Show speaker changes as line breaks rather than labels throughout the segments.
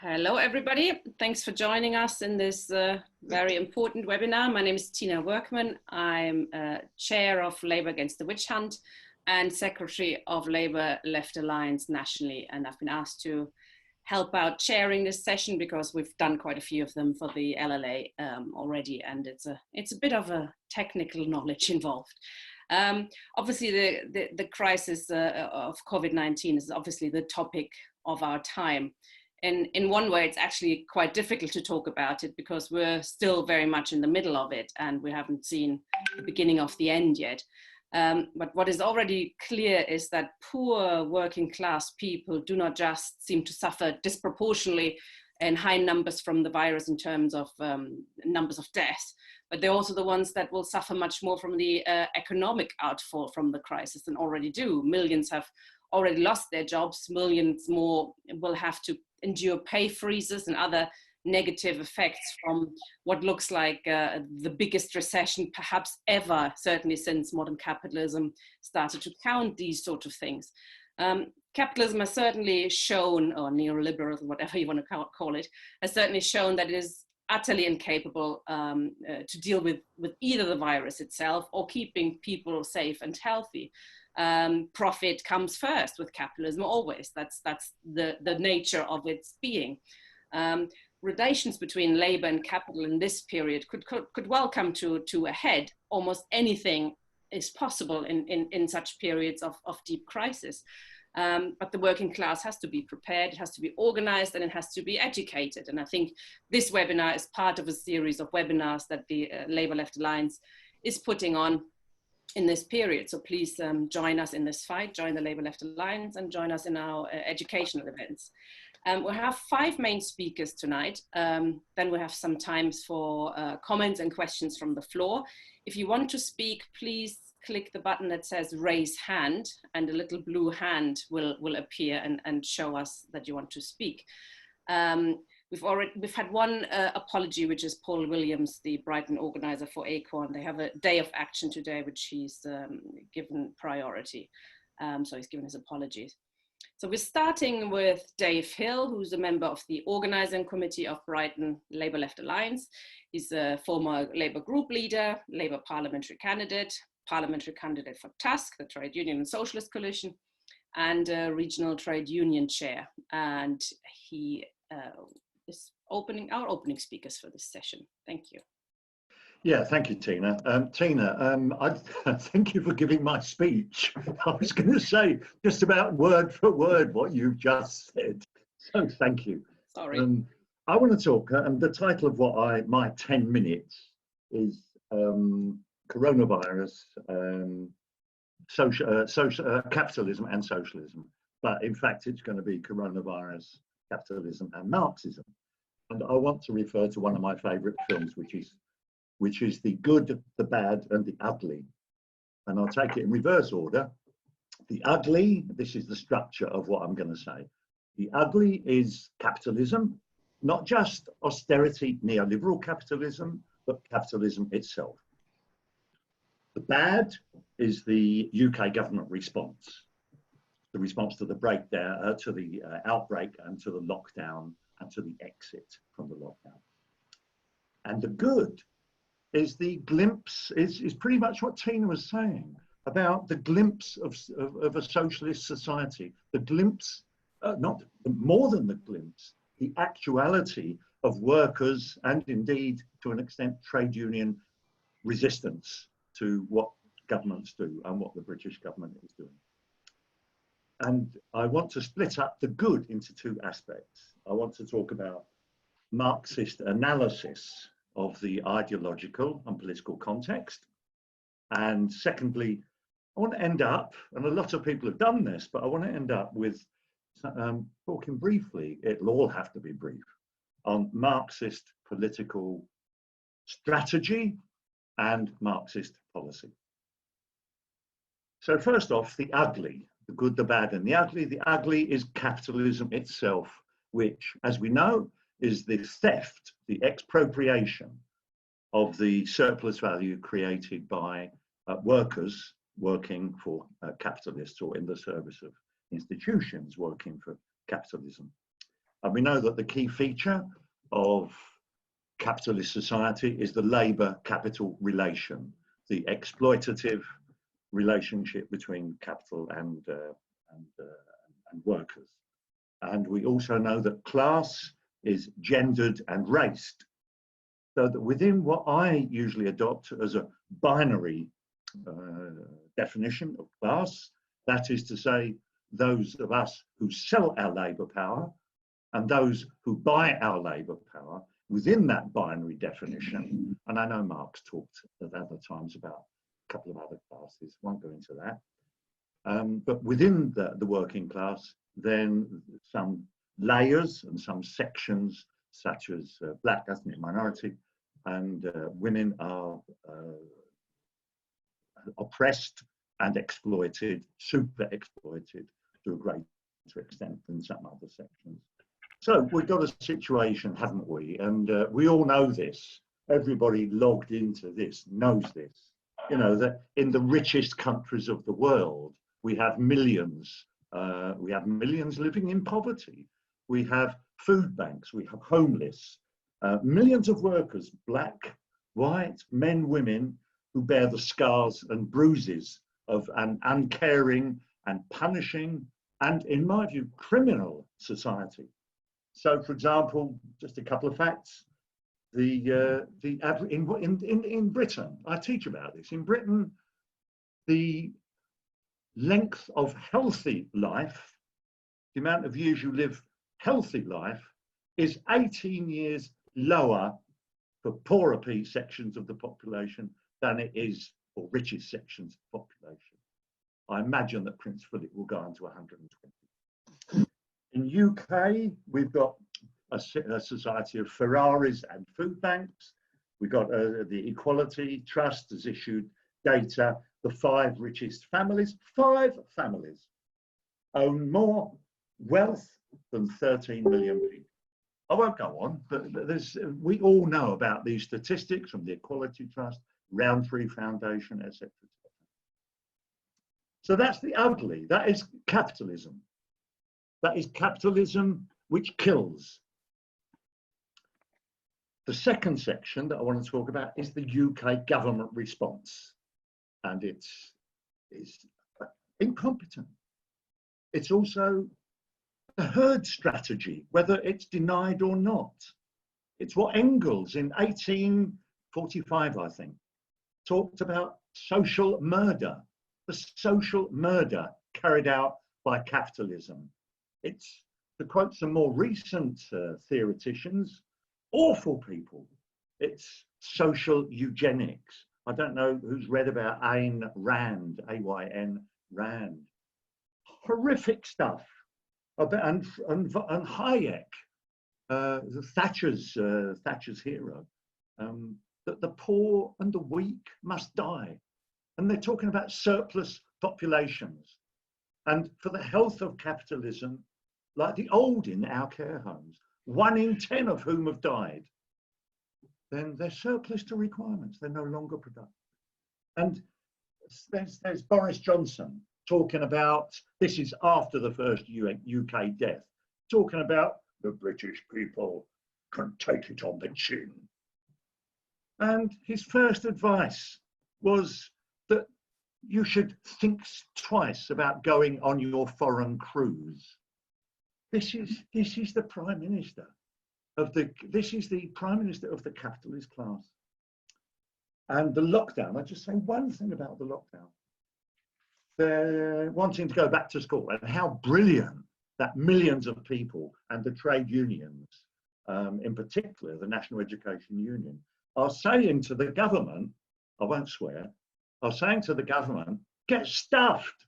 Hello, everybody. Thanks for joining us in this very important webinar. My name is Tina Werkmann. I'm Chair of Labour Against the Witchhunt and Secretary of Labour Left Alliance nationally. And I've been asked to help out chairing this session because we've done quite a few of them for the LLA already, and it's a bit of a technical knowledge involved. Obviously, the crisis of COVID-19 is obviously the topic of our time. And in one way, it's actually quite difficult to talk about it because we're still very much in the middle of it and we haven't seen the beginning of the end yet. But what is already clear is that poor working class people do not just seem to suffer disproportionately in high numbers from the virus in terms of numbers of deaths, but they're also the ones that will suffer much more from the economic outfall from the crisis than already do. Millions have already lost their jobs, millions more will have to endure pay freezes and other negative effects from what looks like the biggest recession perhaps ever, certainly since modern capitalism started to count these sort of things. Capitalism has certainly shown, or neoliberalism, whatever you want to call it, has certainly shown that it is utterly incapable to deal with either the virus itself or keeping people safe and healthy. Profit comes first with capitalism always. That's the nature of its being. Relations between labor and capital in this period could well come to a head. Almost anything is possible in such periods of deep crisis. But the working class has to be prepared, it has to be organized, and it has to be educated. And I think this webinar is part of a series of webinars that the Labour Left Alliance is putting on in this period. So please join us in this fight, join the Labour Left Alliance and join us in our educational events. We'll have 5 main speakers tonight. Then we'll have some times for comments and questions from the floor. If you want to speak, please click the button that says raise hand and a little blue hand will appear and show us that you want to speak. We've had one apology, which is Paul Williams, the Brighton organizer for Acorn. They have a day of action today, which he's given priority. So he's given his apologies. So we're starting with Dave Hill, who's a member of the organizing committee of Brighton Labour Left Alliance. He's a former Labour group leader, Labour parliamentary candidate for TUSC, the Trade Union and Socialist Coalition, and regional trade union chair. And he is our opening speakers for this session. Thank you.
Yeah, thank you, Tina. Tina, thank you for giving my speech. I was going to say just about word for word what you've just said. So thank you.
Sorry.
I want to talk, the title of my 10 minutes is Coronavirus, Capitalism and Socialism. But in fact, it's going to be Coronavirus, Capitalism and Marxism. And I want to refer to one of my favorite films, which is The Good, the Bad and the Ugly. And I'll take it in reverse order. The ugly, this is the structure of what I'm going to say. The ugly is capitalism, not just austerity, neoliberal capitalism, but capitalism itself. The bad is the UK government response. The response to the breakdown, to the outbreak and to the lockdown and to the exit from the lockdown. And the good is the glimpse, is pretty much what Tina was saying about the glimpse of a socialist society, the glimpse, not more than the glimpse, the actuality of workers and indeed to an extent trade union resistance to what governments do and what the British government is doing. And I want to split up the good into 2 aspects. I want to talk about Marxist analysis of the ideological and political context. And secondly, I want to end up, and a lot of people have done this, but I want to end up with talking briefly, it'll all have to be brief, on Marxist political strategy and Marxist policy. So first off, the ugly, the good, the bad and the ugly. The ugly is capitalism itself, which, as we know, is the theft, the expropriation of the surplus value created by workers working for capitalists or in the service of institutions working for capitalism. And we know that the key feature of capitalist society is the labour-capital relation, the exploitative relationship between capital and workers. And we also know that class is gendered and raced. So that within what I usually adopt as a binary definition of class, that is to say, those of us who sell our labour power and those who buy our labour power, within that binary definition, and I know Marx talked at other times about a couple of other classes, won't go into that, but within the working class, then some layers and some sections, such as black ethnic minority and women, are oppressed and exploited, super exploited to a greater extent than some other sections. So we've got a situation, haven't we? And we all know this. Everybody logged into this knows this. You know, that in the richest countries of the world, we have millions. We have millions living in poverty. We have food banks. We have homeless. Millions of workers, black, white, men, women, who bear the scars and bruises of an uncaring and punishing and, in my view, criminal society. So, for example, just a couple of facts. In Britain, I teach about this. In Britain, the length of healthy life, the amount of years you live healthy life, is 18 years lower for poorer sections of the population than it is for richest sections of the population. I imagine that Prince Philip will go on to 120. In UK, we've got a society of Ferraris and food banks. We've got the Equality Trust has issued data. The 5 richest families, 5 families, own more wealth than 13 million people. I won't go on, but we all know about these statistics from the Equality Trust, Roundtree Foundation, etc. So that's the ugly. That is capitalism. That is capitalism which kills. The second section that I want to talk about is the UK government response. And it's incompetent. It's also a herd strategy, whether it's denied or not. It's what Engels in 1845, I think, talked about social murder, the social murder carried out by capitalism. It's, to quote some more recent theoreticians, awful people. It's social eugenics. I don't know who's read about Ayn Rand, A-Y-N, Rand. Horrific stuff. And Hayek, Thatcher's hero, that the poor and the weak must die. And they're talking about surplus populations. And for the health of capitalism, like the old in our care homes, 1 in 10 of whom have died, then they're surplus to requirements. They're no longer productive. And there's Boris Johnson talking about, this is after the first UK death, talking about the British people can take it on the chin. And his first advice was that you should think twice about going on your foreign cruise. This is the Prime Minister of the capitalist class. And the lockdown, I'll just say one thing about the lockdown. They're wanting to go back to school, and how brilliant that millions of people and the trade unions, in particular the National Education Union, are saying to the government, I won't swear, are saying to the government, get stuffed.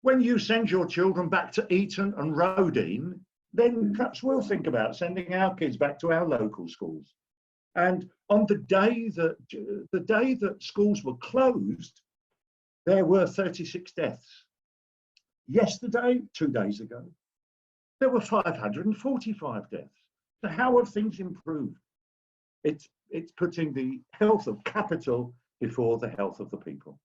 When you send your children back to Eton and Rodine, then perhaps we'll think about sending our kids back to our local schools. And on the day that schools were closed, there were 36 deaths. Yesterday, 2 days ago, there were 545 deaths. So how have things improved? It's putting the health of capital before the health of the people.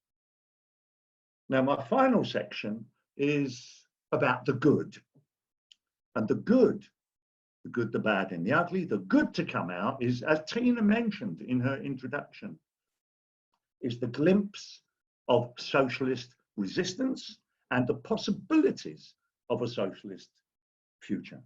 Now, my final section is about the good. And the good the good, the bad, and the ugly. The good to come out is, as Tina mentioned in her introduction, is the glimpse of socialist resistance and the possibilities of a socialist future.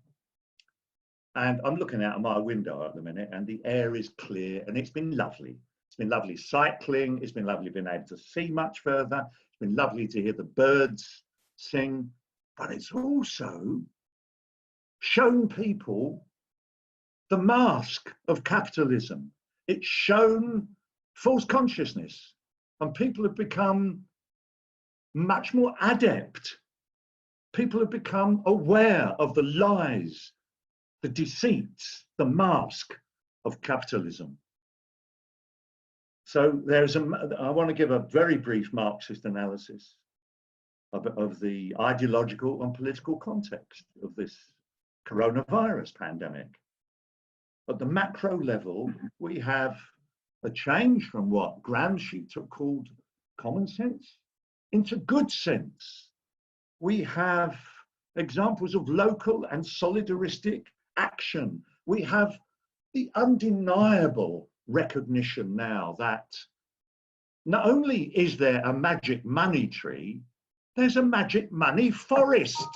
And I'm looking out of my window at the minute, and the air is clear, and it's been lovely. It's been lovely cycling. It's been lovely being able to see much further. It's been lovely to hear the birds sing. But it's also shown people the mask of capitalism. It's shown false consciousness, and people have become much more adept. People have become aware of the lies, the deceits, the mask of capitalism. So I want to give a very brief Marxist analysis of the ideological and political context of this coronavirus pandemic. At the macro level, we have a change from what Gramsci called common sense into good sense. We have examples of local and solidaristic action. We have the undeniable recognition now that not only is there a magic money tree, there's a magic money forest.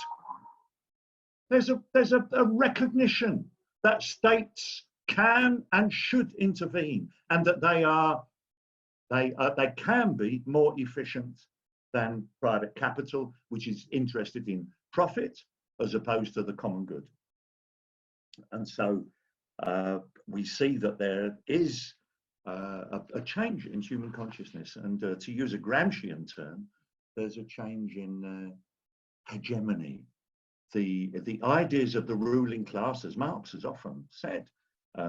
There's a recognition that states can and should intervene, and that they can be more efficient than private capital, which is interested in profit as opposed to the common good. And so we see that there is a change in human consciousness, and to use a Gramscian term, there's a change in hegemony. The ideas of the ruling class, as Marx has often said,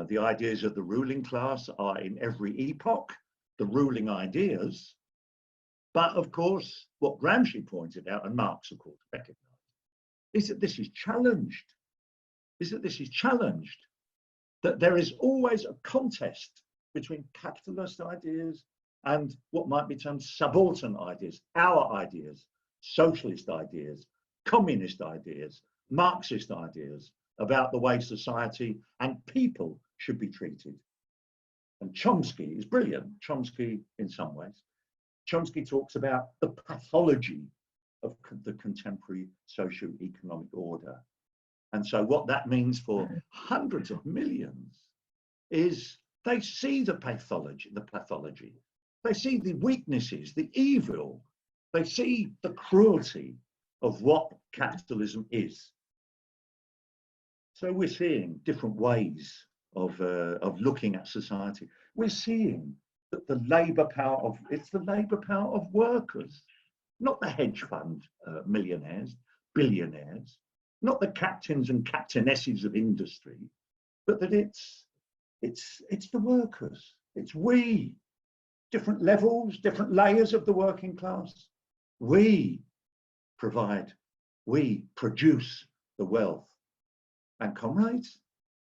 the ideas of the ruling class are in every epoch the ruling ideas. But of course, what Gramsci pointed out, and Marx of course recognized, is that this is challenged. That there is always a contest between capitalist ideas and what might be termed subaltern ideas, our ideas, socialist ideas, communist ideas, Marxist ideas about the way society and people should be treated. And Chomsky is brilliant. Chomsky, in some ways, Chomsky talks about the pathology of the contemporary socio-economic order. And so what that means for hundreds of millions is they see the pathology. They see the weaknesses, the evil. They see the cruelty of what capitalism is. So we're seeing different ways of looking at society. We're seeing that the labour power it's the labour power of workers, not the hedge fund millionaires, billionaires, not the captains and captainesses of industry, but that it's the workers. It's we, different levels, different layers of the working class. We provide, we produce the wealth. And comrades,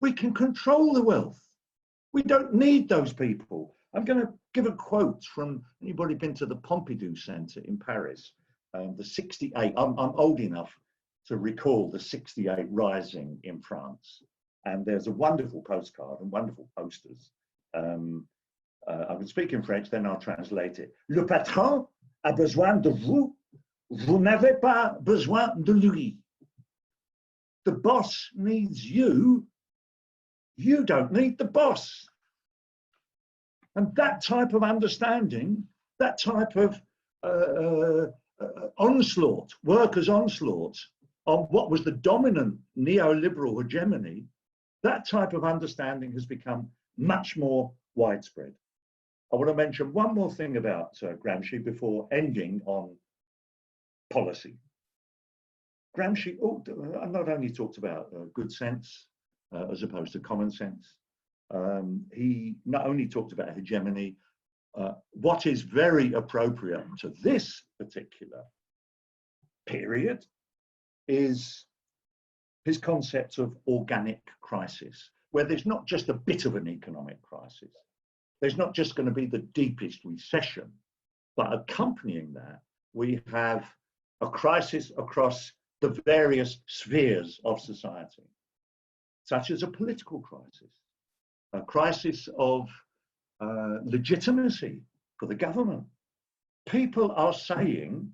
we can control the wealth. We don't need those people. I'm going to give a quote from, anybody been to the Pompidou Centre in Paris? The 68, I'm old enough to recall the 68 rising in France. And there's a wonderful postcard and wonderful posters. I will speak in French, then I'll translate it. Le patron a besoin de vous, vous n'avez pas besoin de lui. The boss needs you, you don't need the boss. And that type of understanding, that type of onslaught, workers' onslaught on what was the dominant neoliberal hegemony, that type of understanding has become much more widespread. I want to mention one more thing about Gramsci before ending on policy. Gramsci not only talked about good sense as opposed to common sense, he not only talked about hegemony, what is very appropriate to this particular period is his concept of organic crisis, where there's not just a bit of an economic crisis. There's not just going to be the deepest recession, but accompanying that, we have a crisis across the various spheres of society. such as a political crisis, a crisis of legitimacy for the government. People are saying,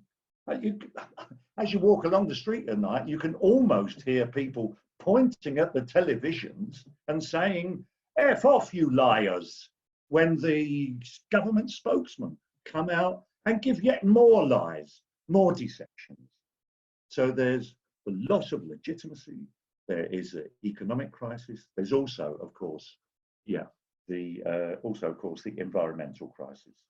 as you walk along the street at night, you can almost hear people pointing at the televisions and saying, "F off, you liars," when the government spokesman come out and give yet more lies, more deceptions. So there's the loss of legitimacy. There is an economic crisis. There's also, of course, the environmental crisis.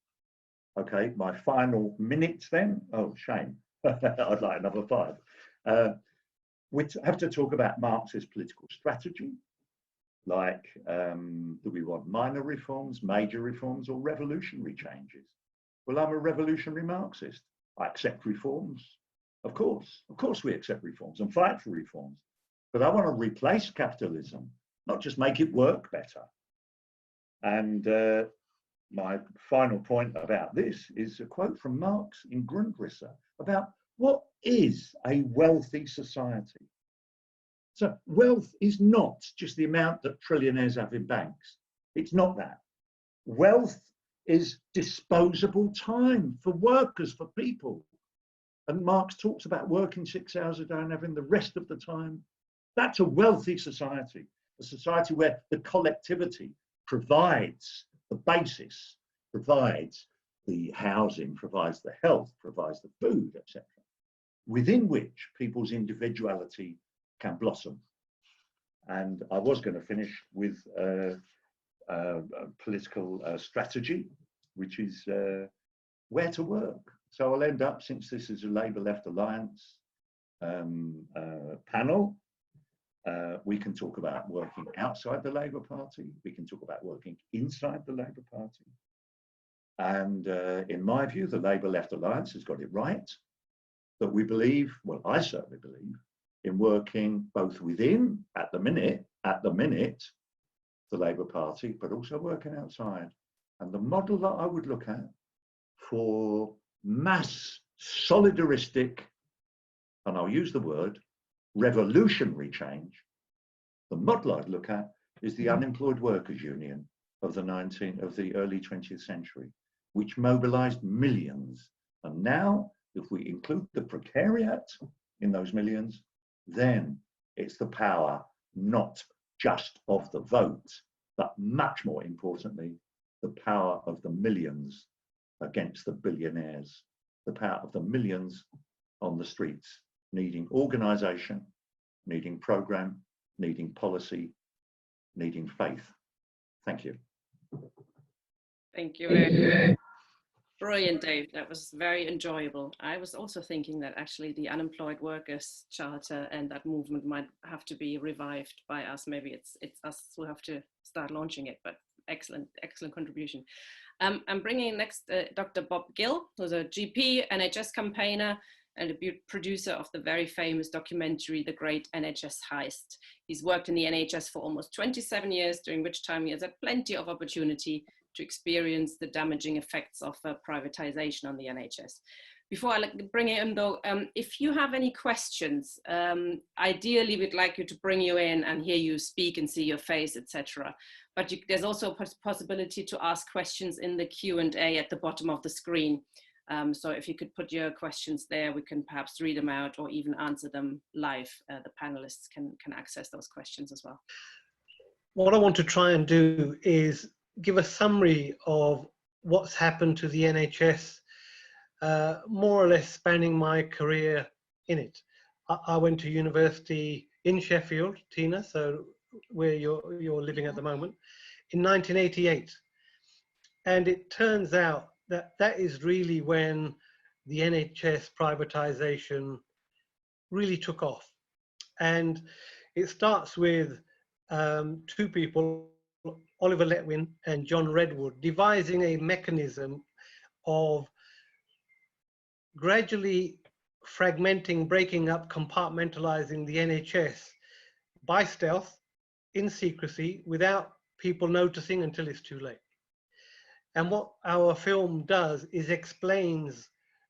Okay, my final minutes then. Oh, shame. I'd like another 5. We have to talk about Marxist political strategy, like do we want minor reforms, major reforms, or revolutionary changes? Well, I'm a revolutionary Marxist. I accept reforms. Of course we accept reforms and fight for reforms. But I want to replace capitalism, not just make it work better. And my final point about this is a quote from Marx in Grundrisse about what is a wealthy society. So wealth is not just the amount that trillionaires have in banks. It's not that. Wealth is disposable time for workers, for people. And Marx talks about working 6 hours a day and having the rest of the time. That's a wealthy society, a society where the collectivity provides the basis, provides the housing, provides the health, provides the food, etc., within which people's individuality can blossom. And I was going to finish with political strategy, which is where to work. So I'll end up, since this is a Labour Left Alliance panel, we can talk about working outside the Labour Party. We can talk about working inside the Labour Party. And in my view, the Labour Left Alliance has got it right, that we believe, well, I certainly believe, in working both within, at the minute, the Labour Party, but also working outside. And the model that I would look at for mass solidaristic, and I'll use the word, revolutionary change, the model I'd look at is the Unemployed Workers Union of the early 20th century, which mobilized millions. And now, if we include the precariat in those millions, then it's the power not just of the vote, but much more importantly, the power of the millions against the billionaires, the power of the millions on the streets, needing organisation, needing programme, needing policy, needing faith. Thank you.
Thank you very much. Brilliant, Dave. That was very enjoyable. I was also thinking that actually the Unemployed Workers Charter and that movement might have to be revived by us. Maybe it's us who have to start launching it, but excellent contribution. I'm bringing next Dr. Bob Gill, who's a GP, NHS campaigner, and a producer of the very famous documentary, The Great NHS Heist. He's worked in the NHS for almost 27 years, during which time he has had plenty of opportunity to experience the damaging effects of privatization on the NHS. Before I bring him in though, if you have any questions, ideally we'd like you to bring you in and hear you speak and see your face, etc. But there's also a possibility to ask questions in the Q&A at the bottom of the screen. So if you could put your questions there, we can perhaps read them out or even answer them live. The panelists can access those questions as well.
What I want to try and do is give a summary of what's happened to the NHS, more or less spanning my career in it. I went to university in Sheffield, Tina, so where you're living at the moment, in 1988. And it turns out that is really when the NHS privatization really took off. And it starts with two people, Oliver Letwin and John Redwood, devising a mechanism of gradually fragmenting, breaking up, compartmentalizing the NHS by stealth, in secrecy, without people noticing until it's too late. And what our film does is explains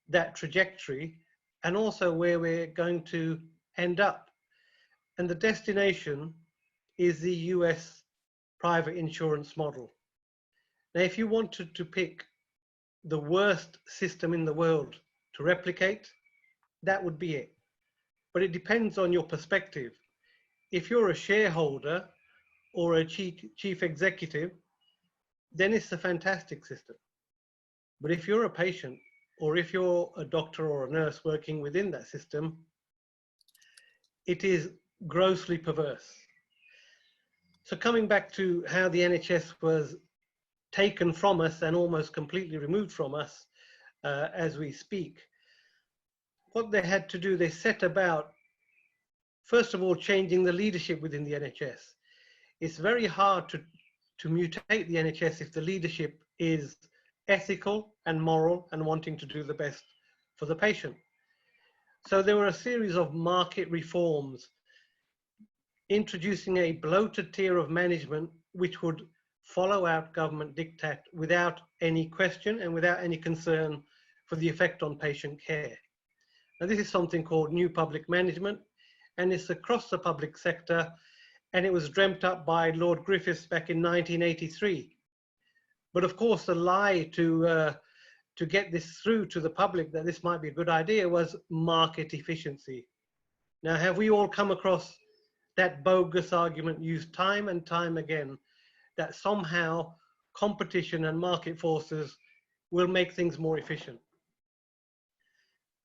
that trajectory and also where we're going to end up. And the destination is the US private insurance model. Now, if you wanted to pick the worst system in the world to replicate, that would be it. But it depends on your perspective. If you're a shareholder or a chief executive, then it's a fantastic system. But if you're a patient, or if you're a doctor or a nurse working within that system, it is grossly perverse. So coming back to how the NHS was taken from us and almost completely removed from us as we speak, what they had to do, they set about, first of all, changing the leadership within the NHS. It's very hard to mutate the NHS if the leadership is ethical and moral and wanting to do the best for the patient. So there were a series of market reforms, introducing a bloated tier of management which would follow out government diktat without any question and without any concern for the effect on patient care. Now, this is something called New Public Management, and it's across the public sector, and it was dreamt up by Lord Griffiths back in 1983. But of course, the lie to get this through to the public that this might be a good idea was market efficiency. Now, have we all come across that bogus argument used time and time again, that somehow competition and market forces will make things more efficient?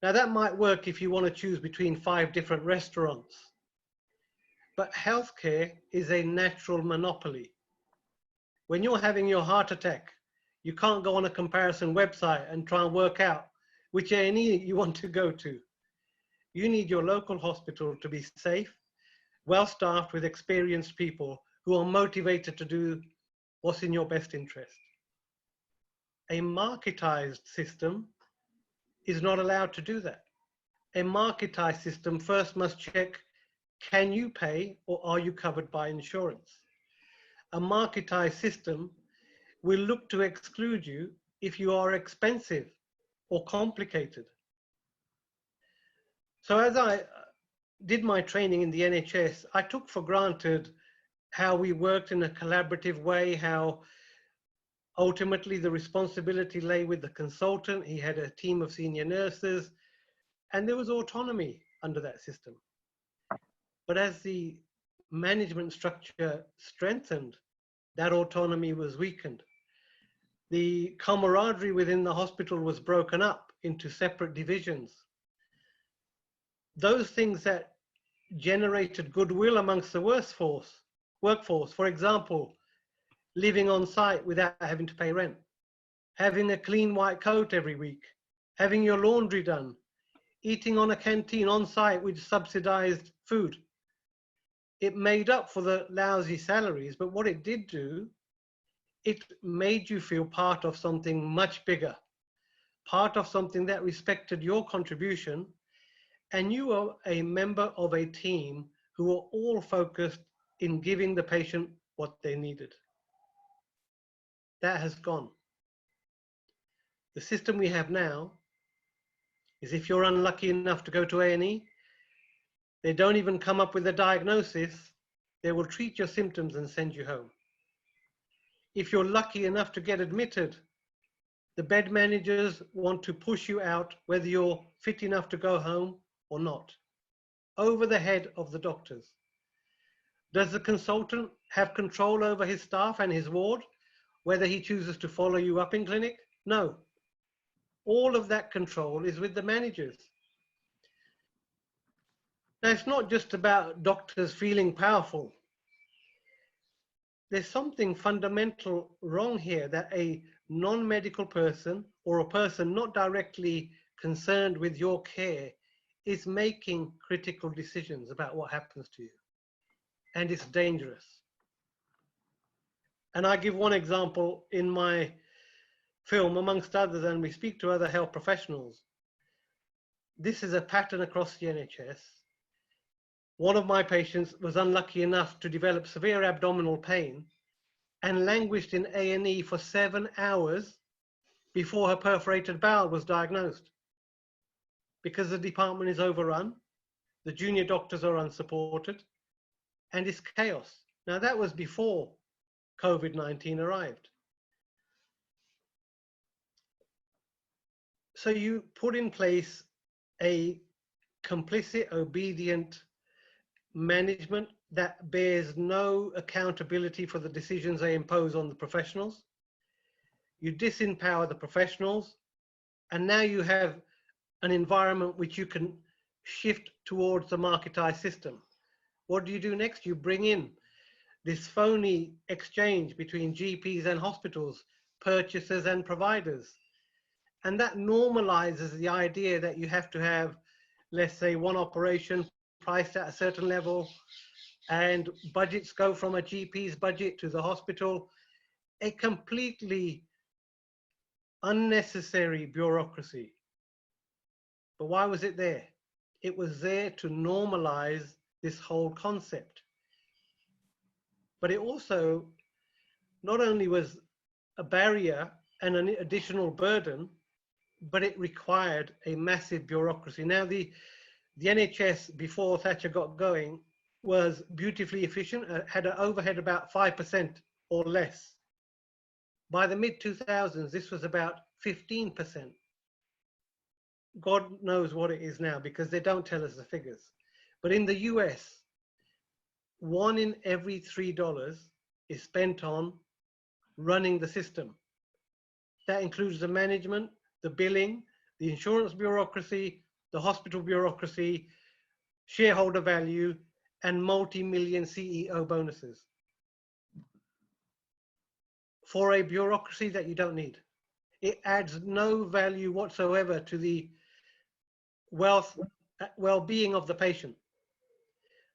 Now, that might work if you want to choose between 5 different restaurants, but healthcare is a natural monopoly. When you're having your heart attack, you can't go on a comparison website and try and work out which A&E you want to go to. You need your local hospital to be safe, well-staffed with experienced people who are motivated to do what's in your best interest. A marketized system is not allowed to do that. A marketized system first must check, can you pay or are you covered by insurance? A marketized system will look to exclude you if you are expensive or complicated. So as I did my training in the NHS, I took for granted how we worked in a collaborative way, how ultimately the responsibility lay with the consultant. He had a team of senior nurses, and there was autonomy under that system. But as the management structure strengthened, that autonomy was weakened. The camaraderie within the hospital was broken up into separate divisions. Those things that generated goodwill amongst the workforce, for example, living on site without having to pay rent, having a clean white coat every week, having your laundry done, eating on a canteen on site with subsidized food. It made up for the lousy salaries, but what it did do, it made you feel part of something much bigger, part of something that respected your contribution, and you were a member of a team who were all focused in giving the patient what they needed. That has gone. The system we have now is if you're unlucky enough to go to A&E, they don't even come up with a diagnosis. They will treat your symptoms and send you home. If you're lucky enough to get admitted, the bed managers want to push you out whether you're fit enough to go home or not, over the head of the doctors. Does the consultant have control over his staff and his ward, whether he chooses to follow you up in clinic? No. All of that control is with the managers. Now, it's not just about doctors feeling powerful. There's something fundamental wrong here, that a non-medical person or a person not directly concerned with your care is making critical decisions about what happens to you. And it's dangerous. And I give one example in my film, amongst others, and we speak to other health professionals. This is a pattern across the NHS. One of my patients was unlucky enough to develop severe abdominal pain and languished in A&E for 7 hours before her perforated bowel was diagnosed. Because the department is overrun, the junior doctors are unsupported, and it's chaos. Now that was before COVID-19 arrived. So you put in place a complicit, obedient management that bears no accountability for the decisions they impose on the professionals. You disempower the professionals, and now you have an environment which you can shift towards the marketized system. What do you do next? You bring in this phony exchange between GPs and hospitals, purchasers and providers. And that normalizes the idea that you have to have, let's say, one operation priced at a certain level, and budgets go from a GP's budget to the hospital. A completely unnecessary bureaucracy. But why was it there? It was there to normalize this whole concept. But it also not only was a barrier and an additional burden, but it required a massive bureaucracy. Now, the NHS, before Thatcher got going, was beautifully efficient, had an overhead about 5% or less. By the mid-2000s, this was about 15%. God knows what it is now, because they don't tell us the figures. But in the US, 1 in every $3 is spent on running the system. That includes the management, the billing, the insurance bureaucracy, the hospital bureaucracy, shareholder value, and multi-million CEO bonuses. For a bureaucracy that you don't need. It adds no value whatsoever to the well-being of the patient.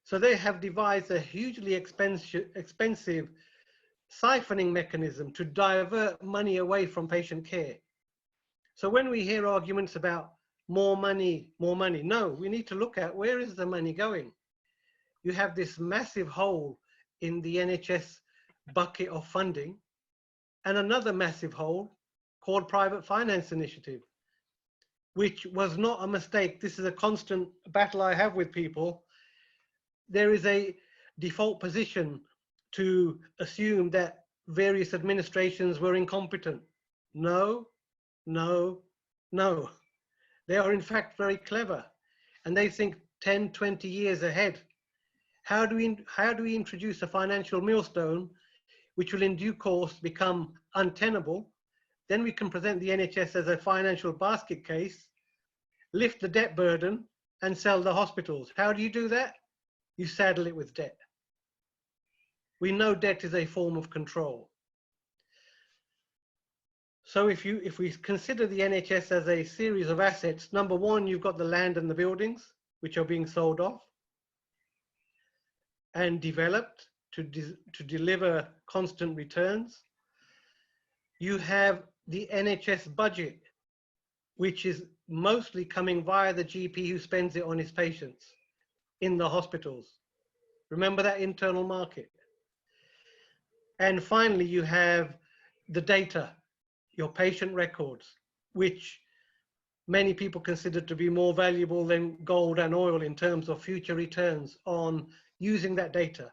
So they have devised a hugely expensive siphoning mechanism to divert money away from patient care. So when we hear arguments about more money, no, we need to look at where is the money going. You have this massive hole in the NHS bucket of funding, and another massive hole called private finance initiative, which was not a mistake. This is a constant battle I have with people. There is a default position to assume that various administrations were incompetent. No, no, no. They are in fact very clever, and they think 10, 20 years ahead. How do we introduce a financial millstone which will in due course become untenable? Then we can present the NHS as a financial basket case, lift the debt burden, and sell the hospitals. How do you do that? You saddle it with debt. We know debt is a form of control. So if we consider the NHS as a series of assets, number one, you've got the land and the buildings, which are being sold off and developed to deliver constant returns. You have the NHS budget, which is mostly coming via the GP who spends it on his patients in the hospitals. Remember that internal market. And finally, you have the data, your patient records, which many people consider to be more valuable than gold and oil in terms of future returns on using that data.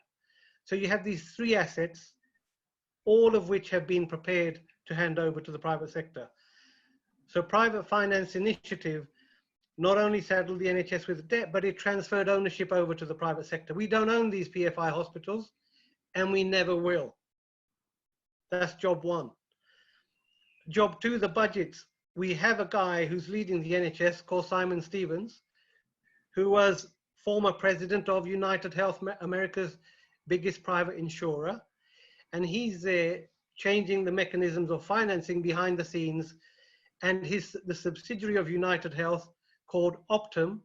So you have these three assets, all of which have been prepared to hand over to the private sector. So private finance initiative not only saddled the NHS with debt, but it transferred ownership over to the private sector. We don't own these PFI hospitals, and we never will. That's job one. Job two, the budgets. We have a guy who's leading the NHS called Simon Stevens, who was former president of United Health, America's biggest private insurer. And he's there changing the mechanisms of financing behind the scenes. And the subsidiary of United Health, called Optum,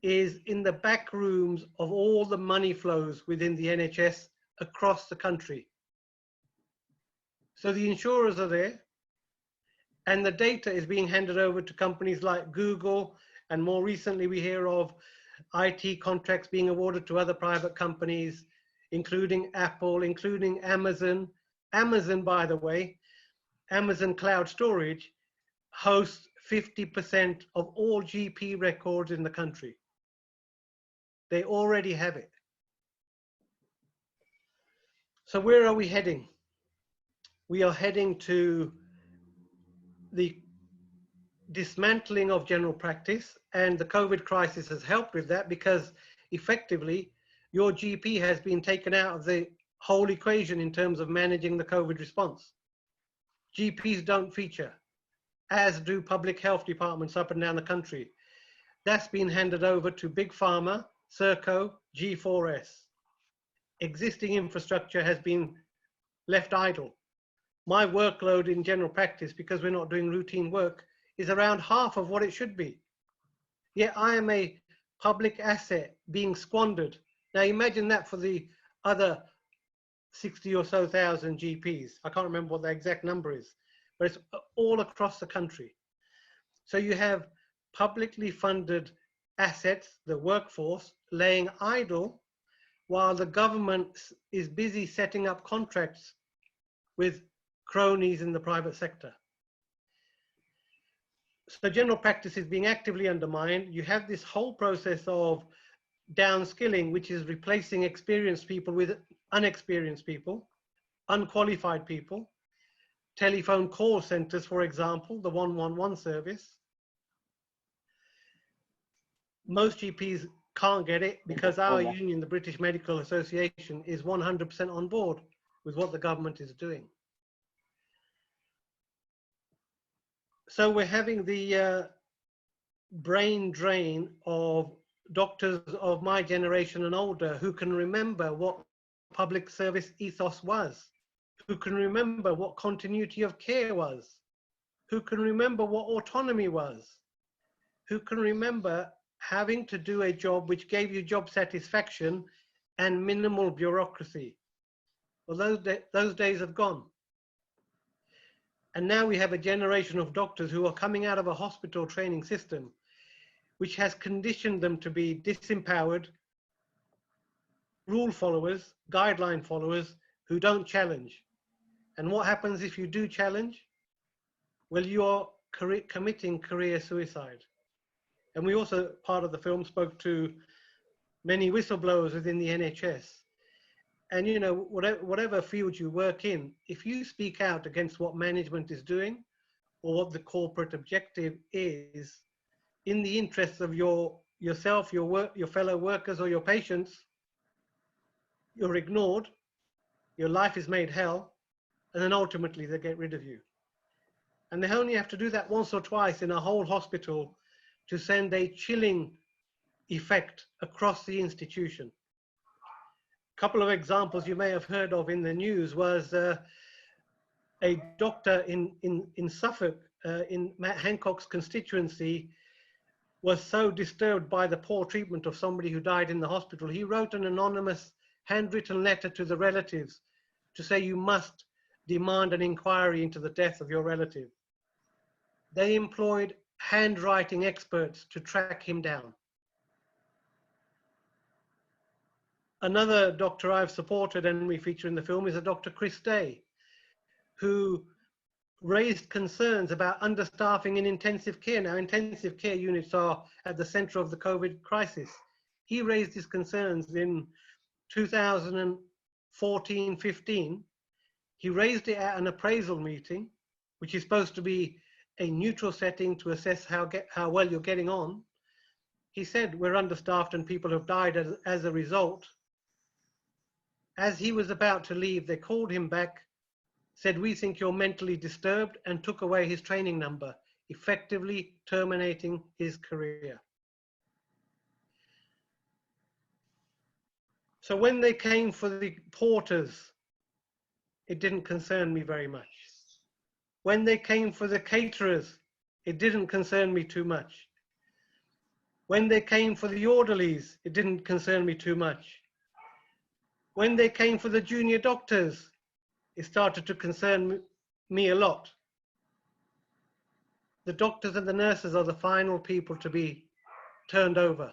is in the back rooms of all the money flows within the NHS across the country. So the insurers are there, and the data is being handed over to companies like Google, and more recently we hear of IT contracts being awarded to other private companies, including Apple, including Amazon. Amazon, by the way, Amazon Cloud Storage hosts 50% of all GP records in the country. They already have it. So where are we heading? We are heading to the dismantling of general practice, and the COVID crisis has helped with that, because effectively your GP has been taken out of the whole equation in terms of managing the COVID response. GPs don't feature, as do public health departments up and down the country. That's been handed over to Big Pharma, Serco, G4S. Existing infrastructure has been left idle. My workload in general practice, because we're not doing routine work, is around half of what it should be. Yet I am a public asset being squandered. Now imagine that for the other 60 or so thousand GPs. I can't remember what the exact number is, but it's all across the country. So you have publicly funded assets, the workforce, laying idle while the government is busy setting up contracts with cronies in the private sector. So general practice is being actively undermined. You have this whole process of downskilling, which is replacing experienced people with unexperienced people, unqualified people, telephone call centers, for example, the 111 service. Most GPs can't get it because our union, the British Medical Association, is 100% on board with what the government is doing. So we're having the brain drain of doctors of my generation and older who can remember what public service ethos was, who can remember what continuity of care was, who can remember what autonomy was, who can remember having to do a job which gave you job satisfaction and minimal bureaucracy. Well, those days have gone. And now we have a generation of doctors who are coming out of a hospital training system, which has conditioned them to be disempowered, rule followers, guideline followers who don't challenge. And what happens if you do challenge? Well, you are committing career suicide. And we also, part of the film, spoke to many whistleblowers within the NHS. And you know, whatever field you work in, if you speak out against what management is doing or what the corporate objective is, in the interests of yourself, your fellow workers, or your patients, you're ignored, your life is made hell, and then ultimately they get rid of you. And they only have to do that once or twice in a whole hospital to send a chilling effect across the institution. A couple of examples you may have heard of in the news was a doctor in Suffolk, in Matt Hancock's constituency, was so disturbed by the poor treatment of somebody who died in the hospital, he wrote an anonymous handwritten letter to the relatives to say you must demand an inquiry into the death of your relative. They employed handwriting experts to track him down. Another doctor I've supported and we feature in the film is a Dr. Chris Day, who raised concerns about understaffing in intensive care. Now, intensive care units are at the center of the COVID crisis. He raised his concerns in 2014-15. He raised it at an appraisal meeting, which is supposed to be a neutral setting to assess how well you're getting on. He said, we're understaffed and people have died as a result. As he was about to leave, they called him back, said, we think you're mentally disturbed, and took away his training number, effectively terminating his career. So when they came for the porters, it didn't concern me very much. When they came for the caterers, it didn't concern me too much. When they came for the orderlies, it didn't concern me too much. When they came for the junior doctors, it started to concern me a lot. The doctors and the nurses are the final people to be turned over,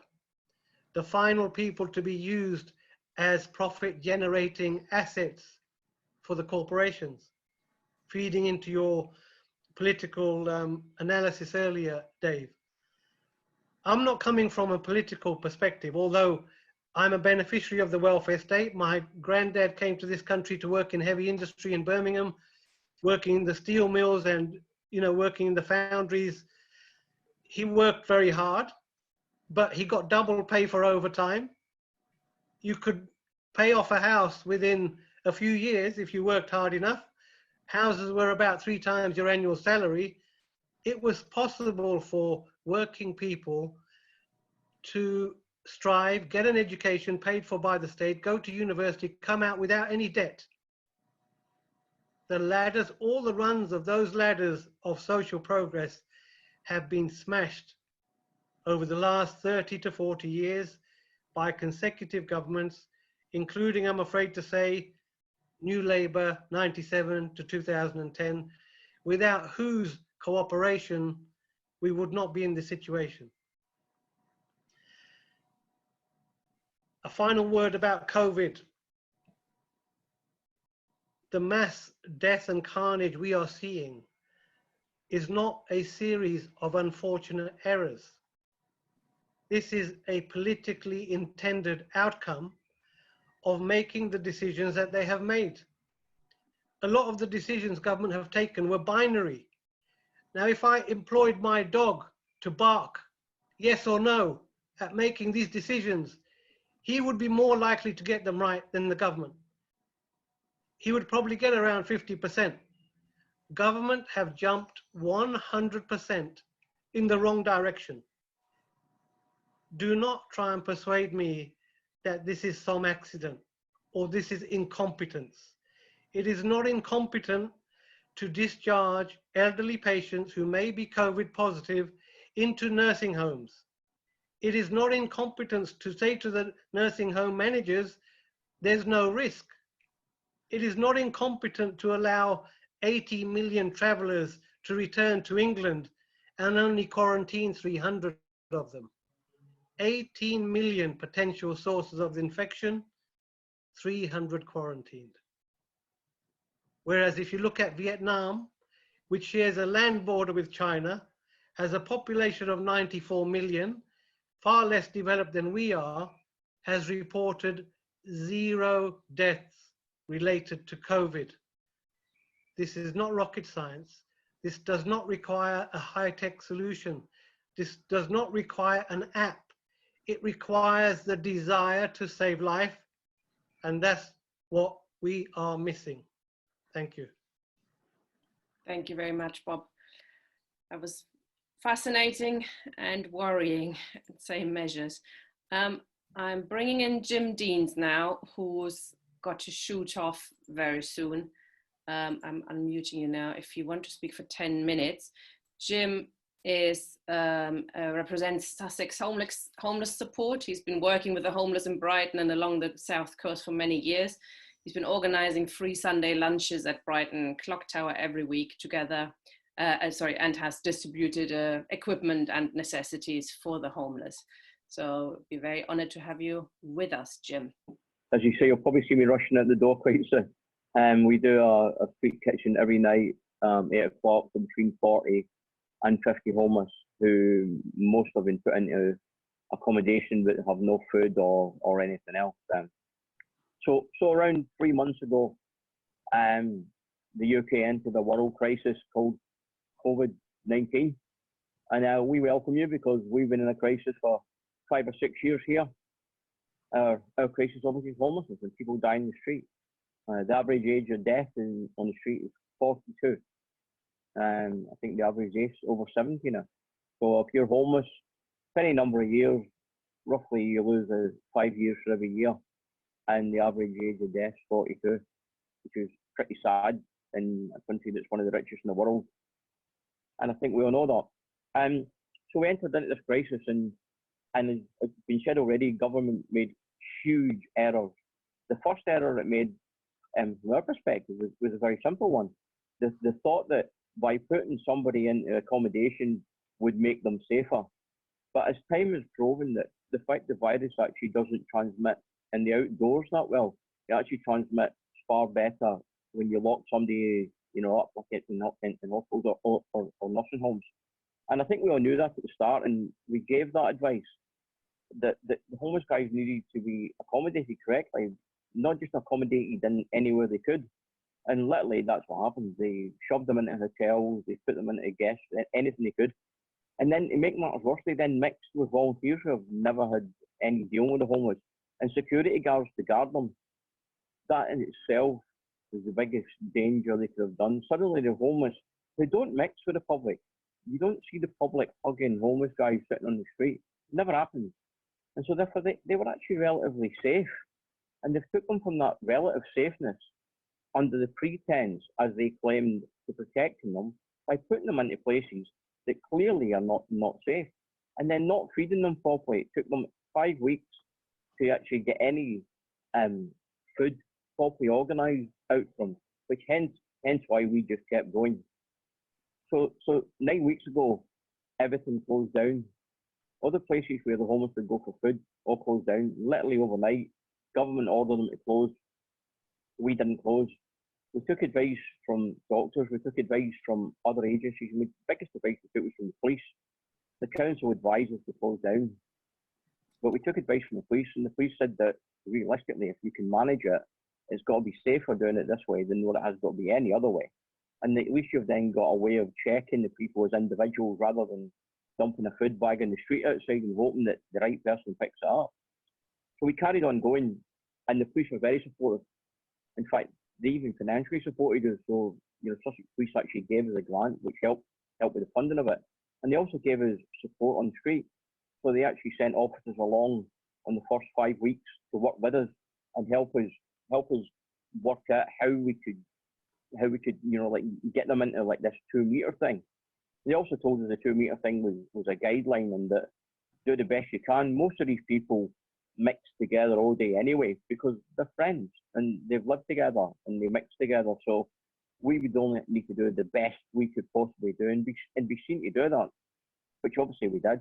the final people to be used as profit-generating assets for the corporations, feeding into your political analysis earlier, Dave. I'm not coming from a political perspective, although I'm a beneficiary of the welfare state. My granddad came to this country to work in heavy industry in Birmingham, working in the steel mills and, working in the foundries. He worked very hard, but he got double pay for overtime. You could pay off a house within a few years if you worked hard enough. Houses were about 3 times your annual salary. It was possible for working people to strive, get an education paid for by the state, go to university, come out without any debt. The ladders, all the rungs of those ladders of social progress have been smashed over the last 30 to 40 years by consecutive governments, including, I'm afraid to say, New Labour 97 to 2010, without whose cooperation we would not be in this situation. A final word about COVID. The mass death and carnage we are seeing is not a series of unfortunate errors. This is a politically intended outcome of making the decisions that they have made. A lot of the decisions government have taken were binary. Now, if I employed my dog to bark yes or no at making these decisions, he would be more likely to get them right than the government. He would probably get around 50%. Government have jumped 100% in the wrong direction. Do not try and persuade me that this is some accident or this is incompetence. It is not incompetent to discharge elderly patients who may be COVID positive into nursing homes. It is not incompetence to say to the nursing home managers, there's no risk. It is not incompetent to allow 80 million travelers to return to England and only quarantine 300 of them. 18 million potential sources of infection, 300 quarantined. Whereas if you look at Vietnam, which shares a land border with China, has a population of 94 million, far less developed than we are, has reported 0 deaths related to COVID. This is not rocket science. This does not require a high-tech solution. This does not require an app. It requires the desire to save life, and that's what we are missing. Thank you.
Thank you very much, Bob. That was fascinating and worrying at the same measures. I'm bringing in Jim Deans now, who's got to shoot off very soon. I'm unmuting you now if you want to speak for 10 minutes. Jim is represents Sussex homeless support. He's been working with the homeless in Brighton and along the south coast for many years. He's been organising free Sunday lunches at Brighton Clock Tower every week together, and has distributed equipment and necessities for the homeless. So be very honoured to have you with us, Jim.
As you say, you'll probably see me rushing out the door quite soon. We do a free kitchen every night, 8 o'clock, for between 40 and 50 homeless, who most have been put into accommodation but have no food or anything else. So around 3 months ago, the UK entered a world crisis called COVID-19. And we welcome you because we've been in a crisis for 5 or 6 years here. Our crisis obviously is homelessness and people dying in the street. The average age of death on the street is 42. I think the average age is over 70 now. So if you're homeless, any number of years, roughly you lose 5 years for every year. And the average age of death is 42, which is pretty sad in a country that's one of the richest in the world. And I think we all know that. So we entered into this crisis, and as it's been said already, government made huge errors. The first error it made, from our perspective, was a very simple one. The thought that by putting somebody into accommodation would make them safer. But as time has proven that the fact the virus actually doesn't transmit in the outdoors that well, it actually transmits far better when you lock somebody, up in hospitals or nursing homes. And I think we all knew that at the start, and we gave that advice. that the homeless guys needed to be accommodated correctly, not just accommodated in anywhere they could. And literally, that's what happened. They shoved them into hotels, they put them into guests, anything they could. And then to make matters worse, they then mixed with volunteers who have never had any dealing with the homeless and security guards to guard them. That in itself was the biggest danger they could have done. Suddenly, the homeless, they don't mix with the public. You don't see the public hugging homeless guys sitting on the street. It never happens. And so therefore, they were actually relatively safe. And they took them from that relative safeness under the pretense, as they claimed, to protecting them by putting them into places that clearly are not safe, and then not feeding them properly. It took them 5 weeks to actually get any food properly organised out from, which hence why we just kept going. So 9 weeks ago, everything closed down. Other places where the homeless would go for food all closed down, literally overnight. Government ordered them to close. We didn't close. We took advice from doctors, we took advice from other agencies, and the biggest advice we took was from the police. The council advised us to close down, but we took advice from the police, and the police said that realistically, if you can manage it, it's got to be safer doing it this way than what it has got to be any other way. And at least you've then got a way of checking the people as individuals rather than dumping a food bag in the street outside and hoping that the right person picks it up. So we carried on going, and the police were very supportive. In fact, they even financially supported us. So, Sussex Police actually gave us a grant, which helped with the funding of it. And they also gave us support on the street. So they actually sent officers along on the first 5 weeks to work with us and help us work out how we could, like get them into like this 2 meter thing. They also told us the 2 meter thing was a guideline, and that do the best you can. Most of these people mix together all day anyway because they're friends and they've lived together and they mix together. So we would only need to do the best we could possibly do and be seen to do that, which obviously we did.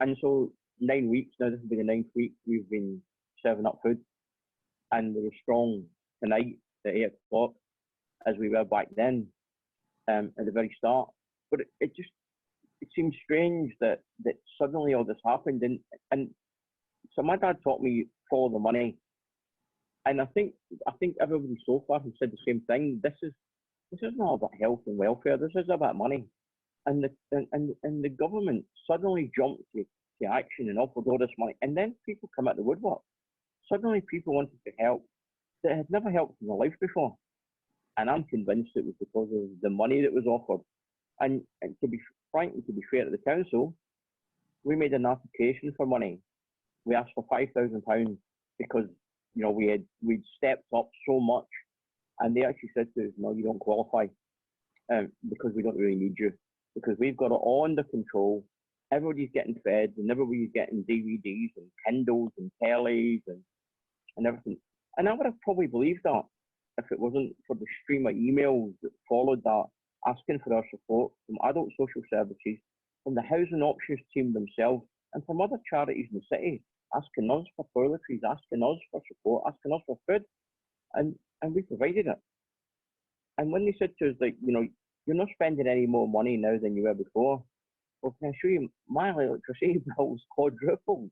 And so 9 weeks now, this will be the 9th week we've been serving up food, and we're strong tonight at 8 o'clock as we were back then at the very start. But it seems strange that suddenly all this happened, and so my dad taught me follow the money, and I think everybody so far has said the same thing. This is not about health and welfare. This is about money, and the government suddenly jumped to action and offered all this money, and then people come out the woodwork. Suddenly people wanted to help that had never helped in their life before, and I'm convinced it was because of the money that was offered. And to be frank and to be fair to the council, we made an application for money. We asked for £5,000 because we'd stepped up so much, and they actually said to us, "No, you don't qualify because we don't really need you, because we've got it all under control. Everybody's getting fed, and everybody's getting DVDs and Kindles and tellies and everything." And I would have probably believed that if it wasn't for the stream of emails that followed that, asking for our support from adult social services, from the housing options team themselves, and from other charities in the city, asking us for toiletries, asking us for support, asking us for food, and we provided it. And when they said to us, like, you're not spending any more money now than you were before, well, can I show you, my electricity bill's quadrupled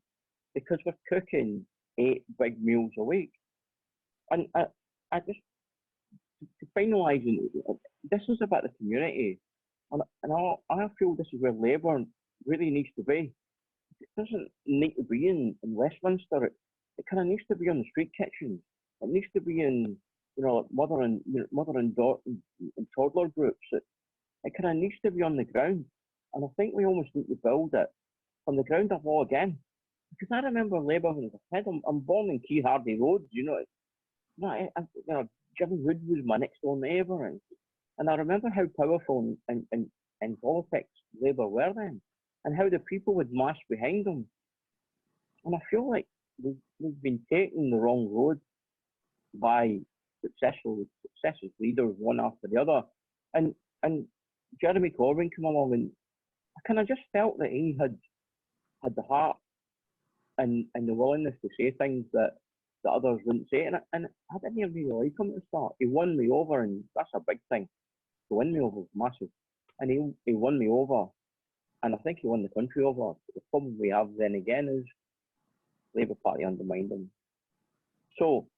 because we're cooking 8 big meals a week. And I just, to finalise, this is about the community, and I feel this is where Labour really needs to be. It doesn't need to be in Westminster. It kind of needs to be on the street kitchens. It needs to be in mother and toddler groups. It kind of needs to be on the ground, and I think we almost need to build it from the ground up all again. Because I remember Labour when I was a kid. I'm born in Key Hardy Road, Jimmy Hood was my next door neighbour, and I remember how powerful in politics Labour were then, and how the people would march behind them. And I feel like we've been taking the wrong road by successive leaders, one after the other. And Jeremy Corbyn came along, and I kind of just felt that he had the heart and the willingness to say things that others wouldn't say, and I didn't really like him at the start. He won me over, and that's a big thing. To win me over was massive, and he won me over, and I think he won the country over. The problem we have then again is Labour Party undermined them. So,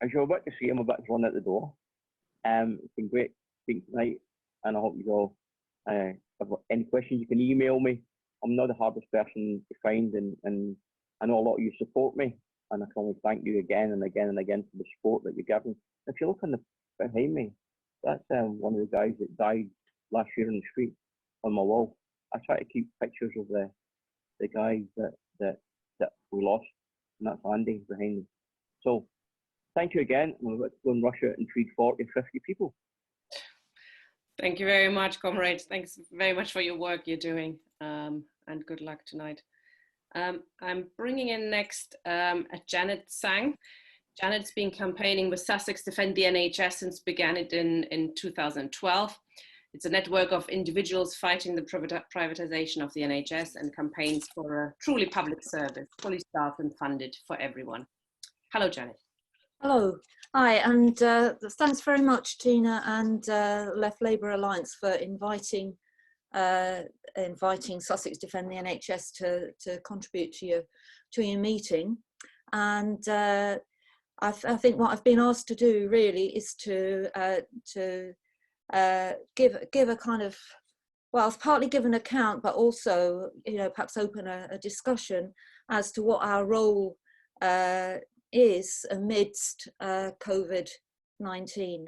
as you're about to see, I'm about to run out the door. It's been great speaking tonight, and I hope you all have got any questions. You can email me. I'm not the hardest person to find, and I know a lot of you support me, and I can only thank you again and again and again for the support that you're giving. If you look on the behind me, that's one of the guys that died last year in the street on my wall. I try to keep pictures of the guys that we lost, and that's Andy behind me. So thank you again. I'm about to go and rush out and treat 40, 50 people.
Thank you very much, comrades. Thanks very much for your work you're doing, and good luck tonight. I'm bringing in next Janet Sang. Janet's been campaigning with Sussex Defend the NHS since began it in 2012. It's a network of individuals fighting the privatization of the NHS and campaigns for a truly public service, fully staffed and funded for everyone. Hello, Janet.
Hello, hi, and thanks very much, Tina and Left Labour Alliance for inviting Sussex Defend the NHS to contribute to your meeting. And I think what I've been asked to do really is to give a kind of, well, it's partly give an account, but also, you know, perhaps open a discussion as to what our role is amidst COVID-19.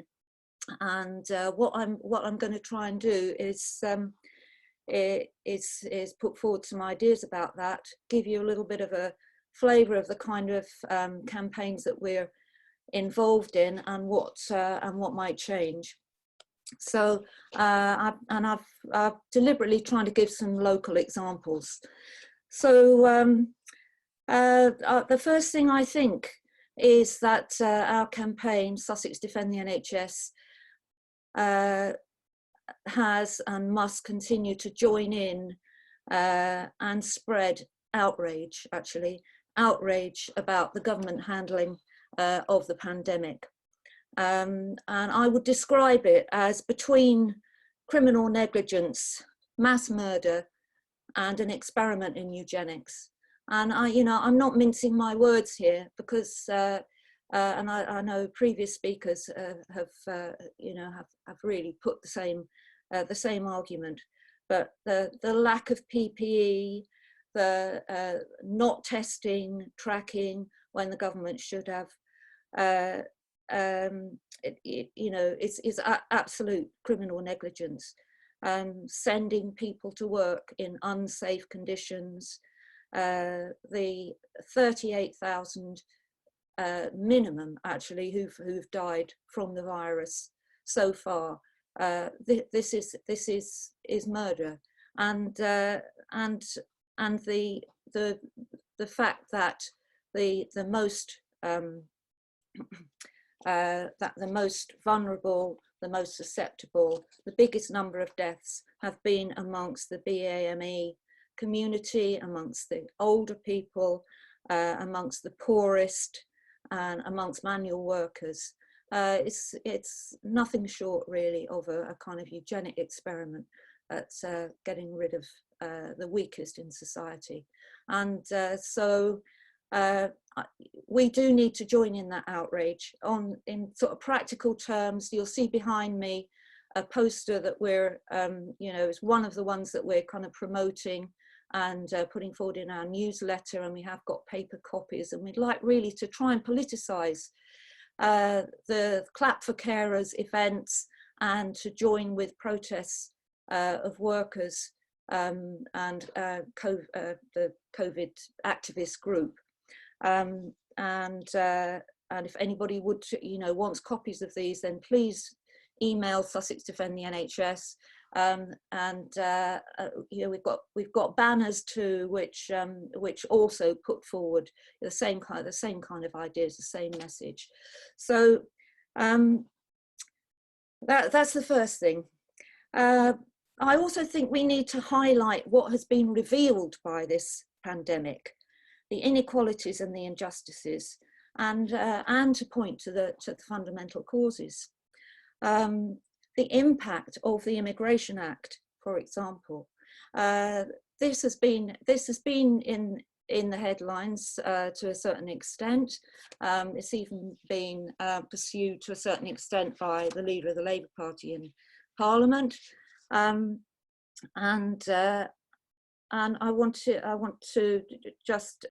And what I'm going to try and do is put forward some ideas about that, give you a little bit of a flavour of the kind of campaigns that we're involved in and what might change. So I've deliberately trying to give some local examples. So the first thing I think is that our campaign, Sussex Defend the NHS, has and must continue to join in and spread outrage, outrage about the government handling of the pandemic. And I would describe it as between criminal negligence, mass murder, and an experiment in eugenics. And I'm not mincing my words here, because and I know previous speakers have really put the same argument. But the lack of PPE, the not testing, tracking when the government should have, it's absolute criminal negligence. Sending people to work in unsafe conditions. The 38,000 minimum actually who've died from the virus so far. This is murder, and the fact that the most vulnerable, the most susceptible, the biggest number of deaths have been amongst the BAME community, amongst the older people, amongst the poorest, and amongst manual workers. It's nothing short really of a kind of eugenic experiment that's getting rid of the weakest in society. And so we do need to join in that outrage. In sort of practical terms, you'll see behind me a poster that we're, is one of the ones that we're kind of promoting and putting forward in our newsletter, and we have got paper copies, and we'd like really to try and politicise the Clap for Carers events and to join with protests of workers and the COVID activist group. And if anybody would, wants copies of these, then please email Sussex Defend the NHS. We've got banners too, which also put forward the same kind of ideas, the same message. So that's the first thing. I also think we need to highlight what has been revealed by this pandemic, the inequalities and the injustices, and to point to the fundamental causes. The impact of the Immigration Act, for example. This has been in the headlines to a certain extent. It's even been pursued to a certain extent by the leader of the Labour Party in Parliament. And I want to just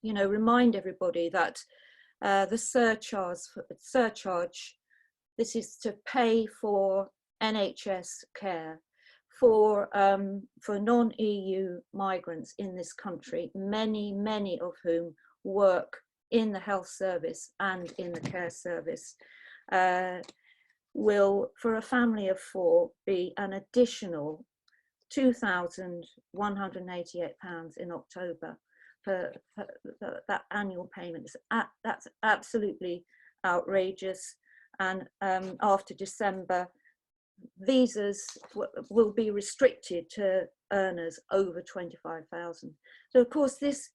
remind everybody that the surcharge, this is to pay for NHS care for non-EU migrants in this country, many of whom work in the health service and in the care service, will, for a family of 4, be an additional £2,188 in October for that annual payment. That's absolutely outrageous. And after December, visas will be restricted to earners over 25,000. So of course this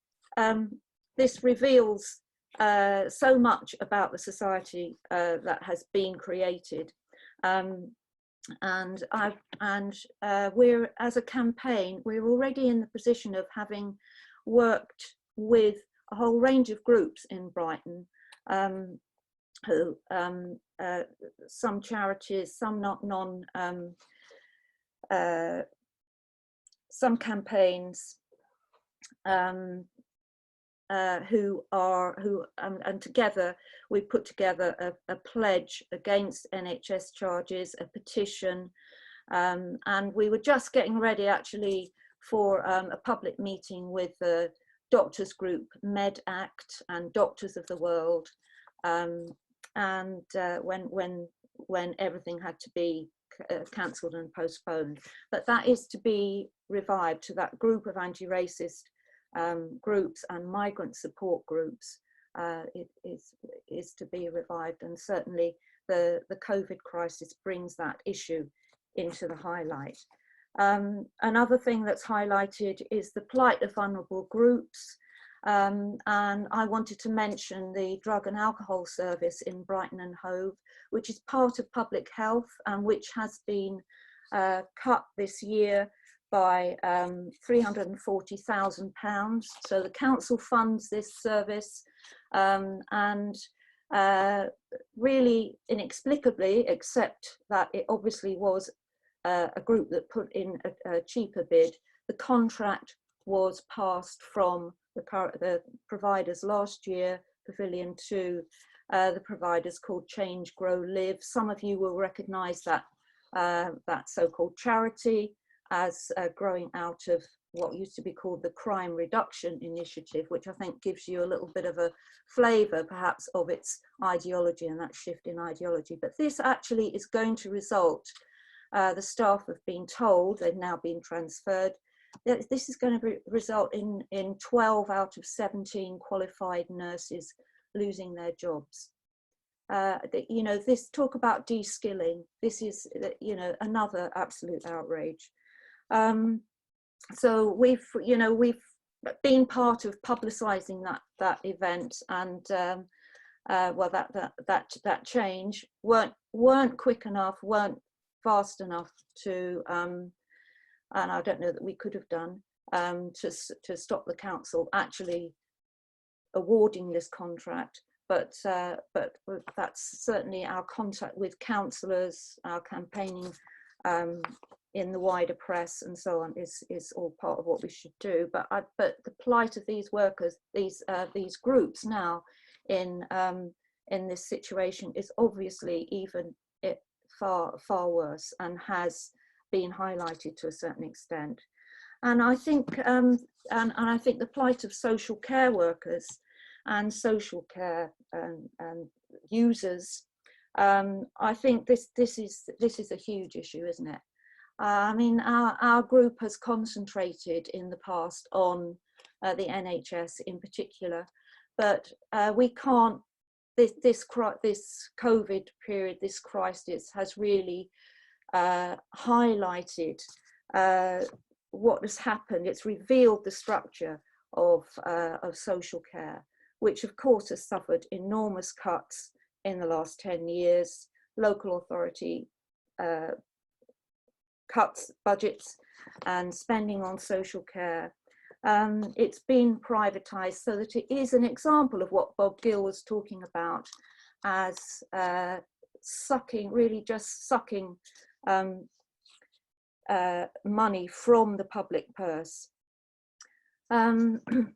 reveals so much about the society that has been created, and we're, as a campaign, we're already in the position of having worked with a whole range of groups in Brighton, who some charities, some some campaigns, and together we put together a pledge against NHS charges, a petition, and we were just getting ready actually for a public meeting with the doctors group MedAct and Doctors of the World, when everything had to be cancelled and postponed. But that is to be revived, to that group of anti-racist groups and migrant support groups. It is to be revived, and certainly the COVID crisis brings that issue into the highlight. Another thing that's highlighted is the plight of vulnerable groups, and I wanted to mention the drug and alcohol service in Brighton and Hove, which is part of public health and which has been cut this year by £340,000. So the council funds this service, and really inexplicably, except that it obviously was a group that put in a cheaper bid, the contract was passed from the providers last year, Pavilion, to the providers called Change, Grow, Live. Some of you will recognise that that so-called charity as growing out of what used to be called the Crime Reduction Initiative, which I think gives you a little bit of a flavour perhaps of its ideology and that shift in ideology. But this actually is going to result, the staff have been told, they've now been transferred, that this is going to result in 12 out of 17 qualified nurses losing their jobs. You know, this talk about de-skilling, this is, you know, another absolute outrage. So we've been part of publicising that event, and well, that change weren't quick enough, weren't fast enough to, and I don't know that we could have done, to stop the council actually awarding this contract. But that's certainly our contact with councillors, our campaigning in the wider press and so on is all part of what we should do. But the plight of these workers, these groups now in this situation is obviously even far worse, and has been highlighted to a certain extent. And I think I think the plight of social care workers and social care and users, I think this is a huge issue, isn't it? I mean, our group has concentrated in the past on the NHS in particular, but we can't. This COVID period, this crisis, has really highlighted what has happened. It's revealed the structure of social care, which of course has suffered enormous cuts in the last 10 years, local authority cuts budgets and spending on social care, It's been privatised so that it is an example of what Bob Gill was talking about as sucking, really just sucking money from the public purse. The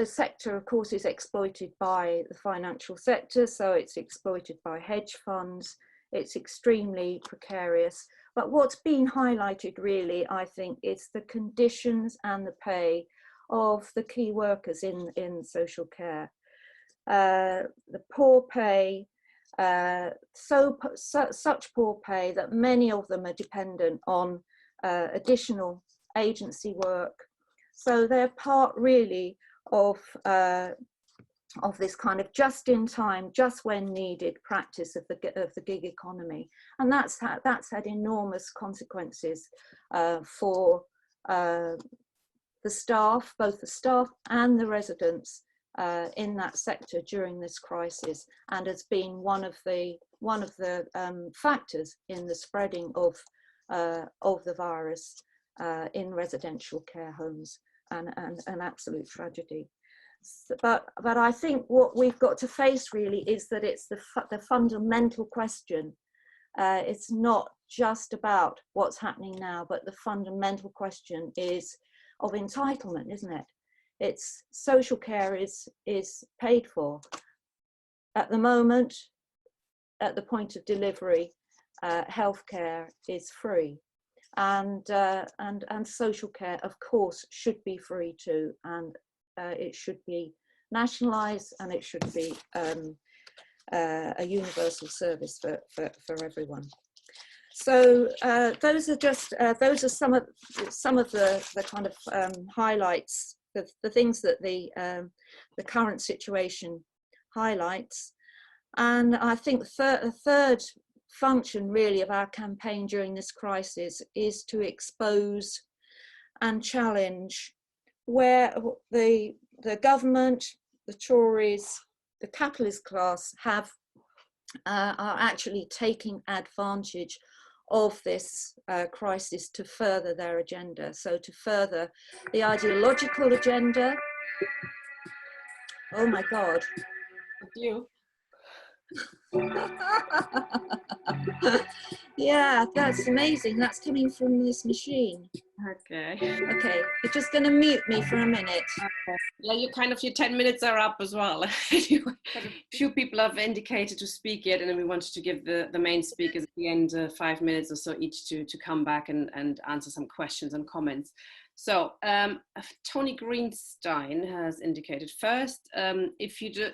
sector, of course, is exploited by the financial sector, so it's exploited by hedge funds. It's extremely precarious. But what's been highlighted really, I think, is the conditions and the pay of the key workers in social care. The poor pay, such poor pay that many of them are dependent on additional agency work. So they're part really of this kind of just in time, just when needed practice of the gig economy. And that's had enormous consequences for the staff, both the staff and the residents in that sector during this crisis, and has been one of the factors in the spreading of the virus in residential care homes, and an absolute tragedy. But I think what we've got to face really is that it's the fundamental question. It's not just about what's happening now, but the fundamental question is of entitlement, isn't it? It's social care is paid for. At the moment, at the point of delivery, healthcare is free. And social care, of course, should be free too, and it should be nationalised, and it should be a universal service for everyone. So those are some of the kind of highlights, the things that the current situation highlights. And I think the third function really of our campaign during this crisis is to expose and challenge where the government, the Tories, the capitalist class are actually taking advantage of this crisis to further their agenda. So to further the ideological agenda. Oh my God.
You.
Yeah, that's amazing. That's coming from this machine.
Okay.
Okay, you're just going to mute me for a minute.
Okay. Yeah, your 10 minutes are up as well. Few people have indicated to speak yet, and then we wanted to give the main speakers at the end 5 minutes or so each to come back and answer some questions and comments. So Tony Greenstein has indicated first, if you do,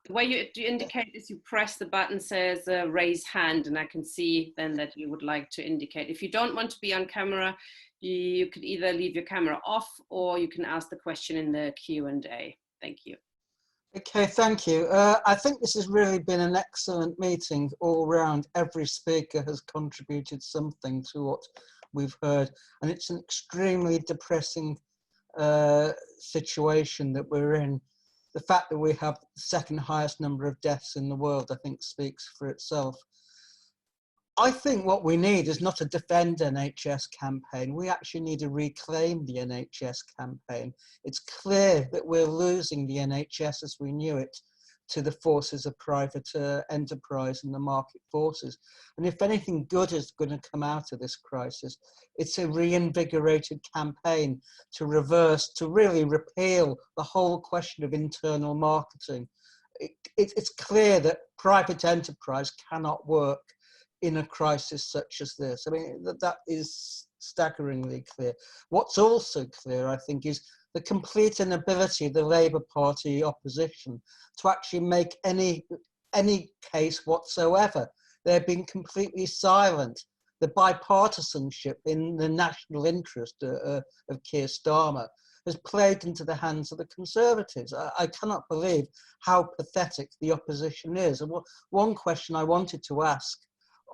the way you indicate is you press the button says raise hand, and I can see then that you would like to indicate. If you don't want to be on camera, you could either leave your camera off or you can ask the question in the Q&A. Thank you.
Okay, thank you. I think this has really been an excellent meeting all round. Every speaker has contributed something to what we've heard, and it's an extremely depressing situation that we're in. The fact that we have the second highest number of deaths in the world, I think, speaks for itself. I think what we need is not a defend NHS campaign. We actually need to reclaim the NHS campaign. It's clear that we're losing the NHS as we knew it to the forces of private enterprise and the market forces. And if anything good is going to come out of this crisis, it's a reinvigorated campaign to reverse, to really repeal the whole question of internal marketing. It's clear that private enterprise cannot work in a crisis such as this. I mean, that is staggeringly clear. What's also clear, I think, is the complete inability of the Labour Party opposition to actually make any case whatsoever. They've been completely silent. The bipartisanship in the national interest of Keir Starmer has played into the hands of the Conservatives. I cannot believe how pathetic the opposition is. And one question I wanted to ask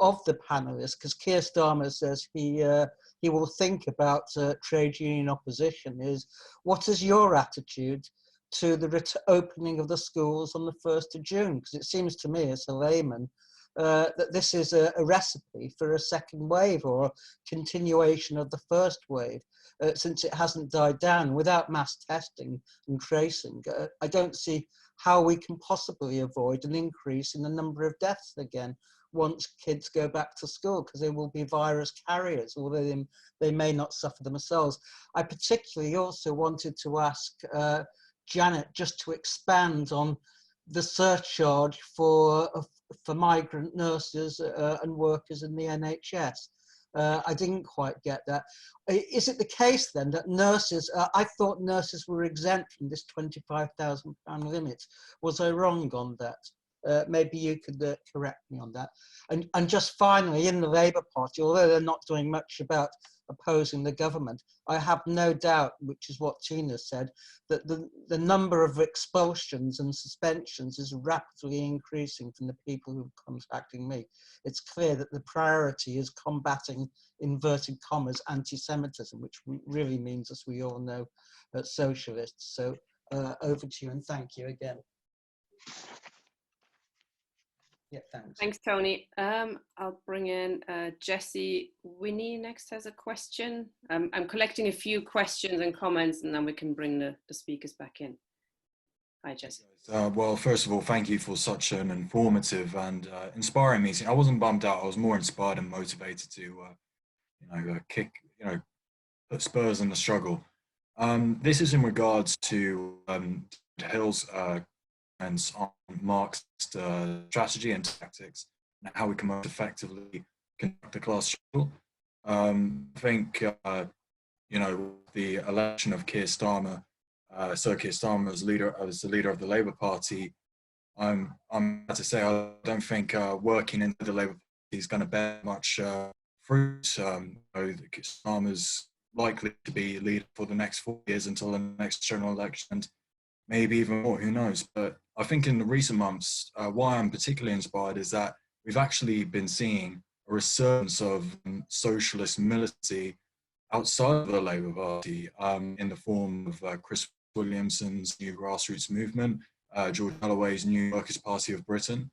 of the panelists, because Keir Starmer says he will think about trade union opposition, is what is your attitude to the opening of the schools on the 1st of June? Because it seems to me, as a layman, that this is a recipe for a second wave or a continuation of the first wave, since it hasn't died down. Without mass testing and tracing, I don't see how we can possibly avoid an increase in the number of deaths again once kids go back to school, because they will be virus carriers, although they may not suffer themselves. I particularly also wanted to ask Janet just to expand on the surcharge for migrant nurses and workers in the NHS. I didn't quite get that. Is it the case then that nurses, I thought nurses were exempt from this £25,000 limit. Was I wrong on that? Maybe you could correct me on that. And just finally, in the Labour Party, although they're not doing much about opposing the government, I have no doubt, which is what Tina said, that the number of expulsions and suspensions is rapidly increasing from the people who are contacting me. It's clear that the priority is combating, inverted commas, anti-Semitism, which really means, as we all know, socialists. So over to you, and thank you again. Yeah, thanks.
Thanks, Tony. I'll bring in Jessie. Winnie next has a question. I'm collecting a few questions and comments, and then we can bring the speakers back in. Hi, Jessie.
Well, first of all, thank you for such an informative and inspiring meeting. I wasn't bummed out. I was more inspired and motivated to, put spurs in the struggle. This is in regards to Hill's and on Marxist strategy and tactics, and how we can most effectively conduct the class struggle. I think, the election of Keir Starmer, Sir Keir Starmer as the leader of the Labour Party, I'm glad to say I don't think working into the Labour Party is going to bear much fruit. Starmer's likely to be leader for the next 4 years until the next general election, and maybe even more, who knows. But I think in the recent months, why I'm particularly inspired is that we've actually been seeing a resurgence of socialist militancy outside of the Labour Party, in the form of Chris Williamson's new grassroots movement, George Holloway's new Workers' Party of Britain.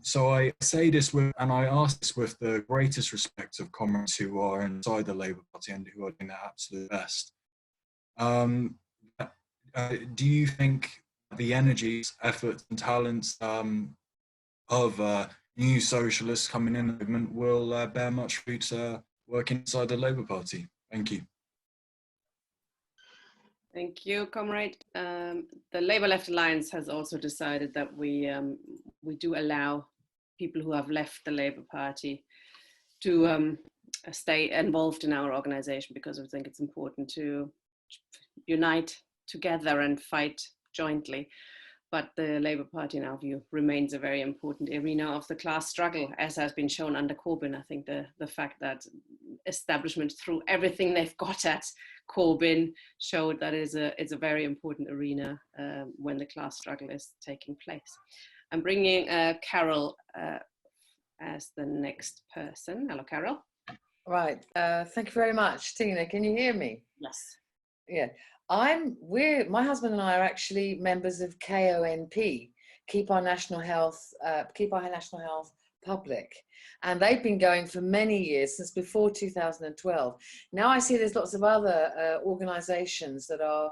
So I say this with, and I ask this with the greatest respect of comrades who are inside the Labour Party and who are doing their absolute best. Do you think the energies, efforts and talents of new socialists coming in the movement will bear much fruit working inside the Labour Party? Thank you.
Thank you, comrade. The Labour Left Alliance has also decided that we do allow people who have left the Labour Party to stay involved in our organisation, because we think it's important to unite together and fight jointly. But the Labour Party, in our view, remains a very important arena of the class struggle, as has been shown under Corbyn. I think the fact that establishment, through everything they've got at Corbyn, showed that it's a very important arena when the class struggle is taking place. I'm bringing Carol as the next person. Hello, Carol.
Right. Thank you very much, Tina. Can you hear me?
Yes.
Yeah. My husband and I are actually members of KONP, Keep Our National Health Public. And they've been going for many years, since before 2012. Now I see there's lots of other organisations that are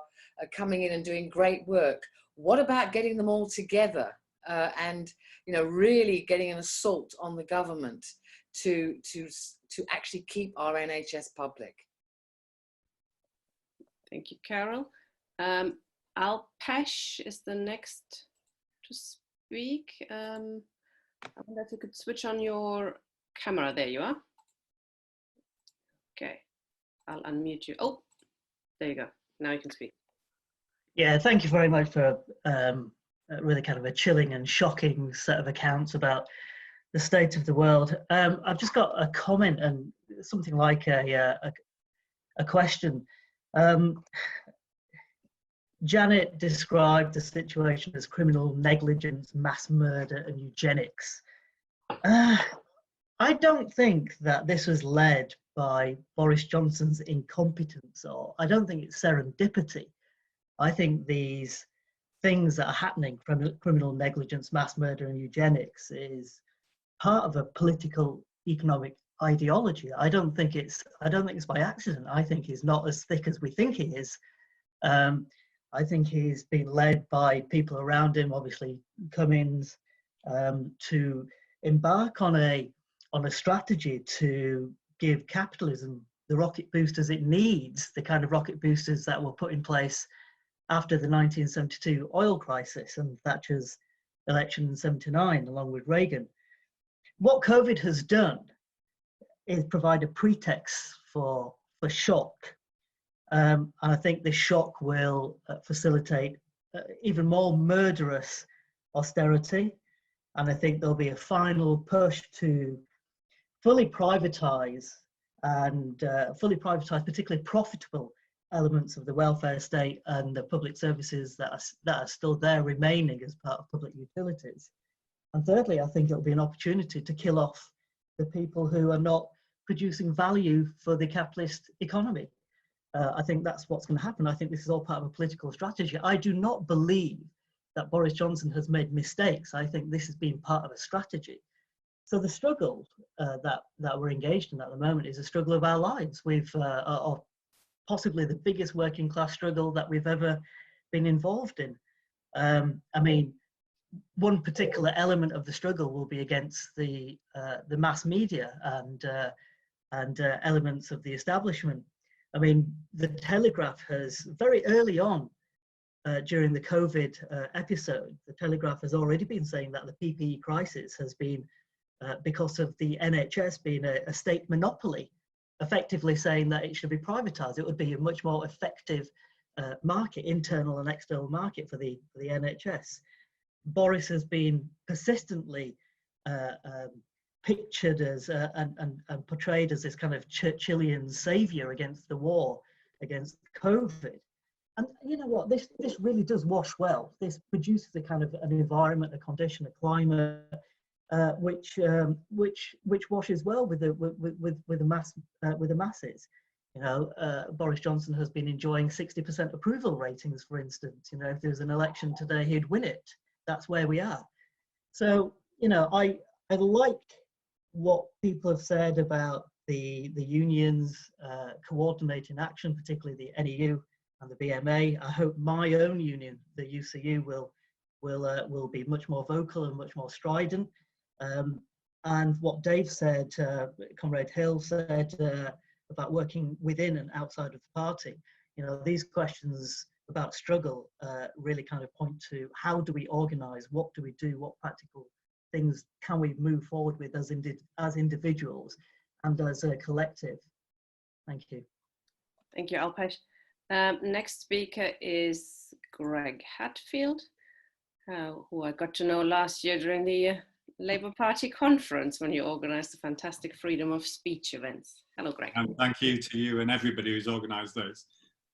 coming in and doing great work. What about getting them all together and really getting an assault on the government to actually keep our NHS public?
Thank you, Carol. Alpesh is the next to speak. I wonder if you could switch on your camera. There you are. Okay, I'll unmute you. Oh, there you go. Now you can speak.
Yeah, thank you very much for really kind of a chilling and shocking set of accounts about the state of the world. I've just got a comment and something like a question. Janet described the situation as criminal negligence, mass murder and eugenics. I don't think that this was led by Boris Johnson's incompetence, or I don't think it's serendipity. I think these things that are happening, criminal negligence, mass murder and eugenics, is part of a political economic ideology. I don't think it's by accident. I think he's not as thick as we think he is. I think he's been led by people around him, obviously Cummins, to embark on a strategy to give capitalism the rocket boosters it needs, the kind of rocket boosters that were put in place after the 1972 oil crisis and Thatcher's election in '79, along with Reagan. What COVID has done is provide a pretext for shock. And I think this shock will facilitate even more murderous austerity. And I think there'll be a final push to fully privatize particularly profitable elements of the welfare state and the public services that are still there remaining as part of public utilities. And thirdly, I think it'll be an opportunity to kill off the people who are not producing value for the capitalist economy. I think that's what's going to happen. I think this is all part of a political strategy. I do not believe that Boris Johnson has made mistakes. I think this has been part of a strategy. So the struggle that we're engaged in at the moment is a struggle of our lives. Or possibly the biggest working class struggle that we've ever been involved in. I mean, one particular element of the struggle will be against the mass media and elements of the establishment. I mean, the Telegraph has very early on during the COVID episode, the Telegraph has already been saying that the PPE crisis has been because of the NHS being a state monopoly, effectively saying that it should be privatized. It would be a much more effective market, internal and external market for the NHS. Boris has been persistently pictured as and portrayed as this kind of Churchillian savior against the war, against COVID. And you know what, this really does wash well. This produces a kind of an environment, a condition, a climate which washes well with the masses. You know, Boris Johnson has been enjoying 60% approval ratings, for instance. You know, if there's an election today, he'd win it. That's where we are. So, you know, I like what people have said about the unions coordinating action, particularly the NEU and the BMA. I hope my own union, the UCU, will be much more vocal and much more strident. And what Dave said, Comrade Hill said about working within and outside of the party, you know, these questions about struggle really kind of point to how do we organise, what do we do, what practical things can we move forward with as individuals and as a collective. Thank you.
Thank you, Alpesh. Next speaker is Greg Hatfield, who I got to know last year during the Labour Party conference when you organised the fantastic freedom of speech events. Hello, Greg.
Thank you to you and everybody who's organised those.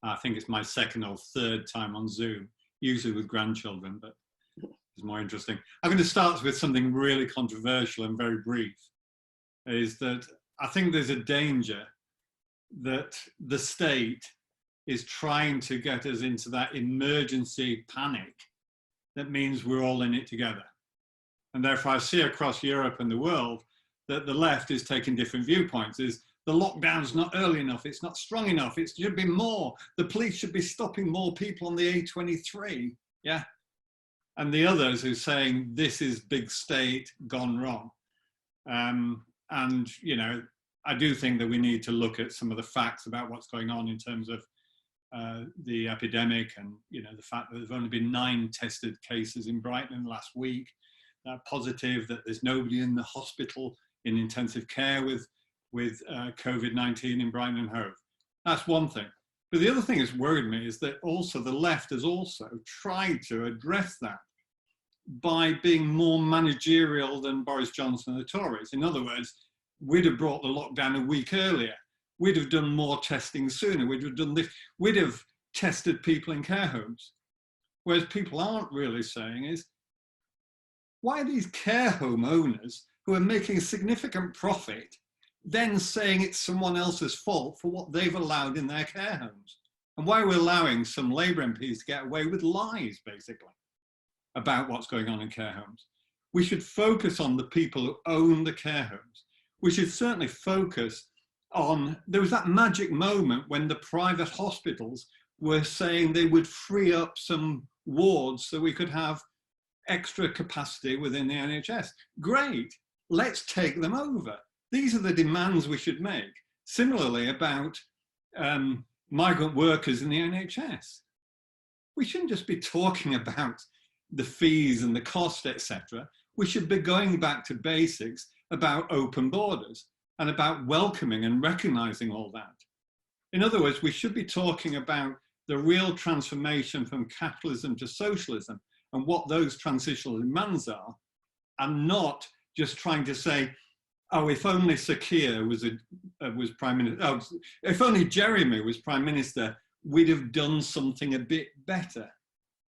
I think it's my second or third time on Zoom, usually with grandchildren, but it's more interesting. I'm going to start with something really controversial and very brief, is that I think there's a danger that the state is trying to get us into that emergency panic that means we're all in it together. And therefore I see across Europe and the world that the left is taking different viewpoints. Is the lockdown's not early enough, it's not strong enough, it should be more. The police should be stopping more people on the A23, yeah? And the others who are saying this is big state gone wrong. And, you know, I do think that we need to look at some of the facts about what's going on in terms of the epidemic and, you know, the fact that there's only been 9 tested cases in Brighton last week. Positive that there's nobody in the hospital in intensive care with COVID-19 in Brighton and Hove. That's one thing. But the other thing that's worried me is that also the left has also tried to address that by being more managerial than Boris Johnson and the Tories. In other words, we'd have brought the lockdown a week earlier. We'd have done more testing sooner. We'd have done this. We'd have tested people in care homes. Whereas people aren't really saying is, why are these care home owners who are making a significant profit then saying it's someone else's fault for what they've allowed in their care homes? And why are we allowing some Labour MPs to get away with lies, basically, about what's going on in care homes? We should focus on the people who own the care homes. We should certainly focus on, there was that magic moment when the private hospitals were saying they would free up some wards so we could have extra capacity within the NHS. Great, let's take them over. These are the demands we should make. Similarly about migrant workers in the NHS. We shouldn't just be talking about the fees and the cost, etc. We should be going back to basics about open borders and about welcoming and recognizing all that. In other words, we should be talking about the real transformation from capitalism to socialism and what those transitional demands are, and not just trying to say, oh, if only Sir Keir was Prime Minister, oh, if only Jeremy was Prime Minister, we'd have done something a bit better.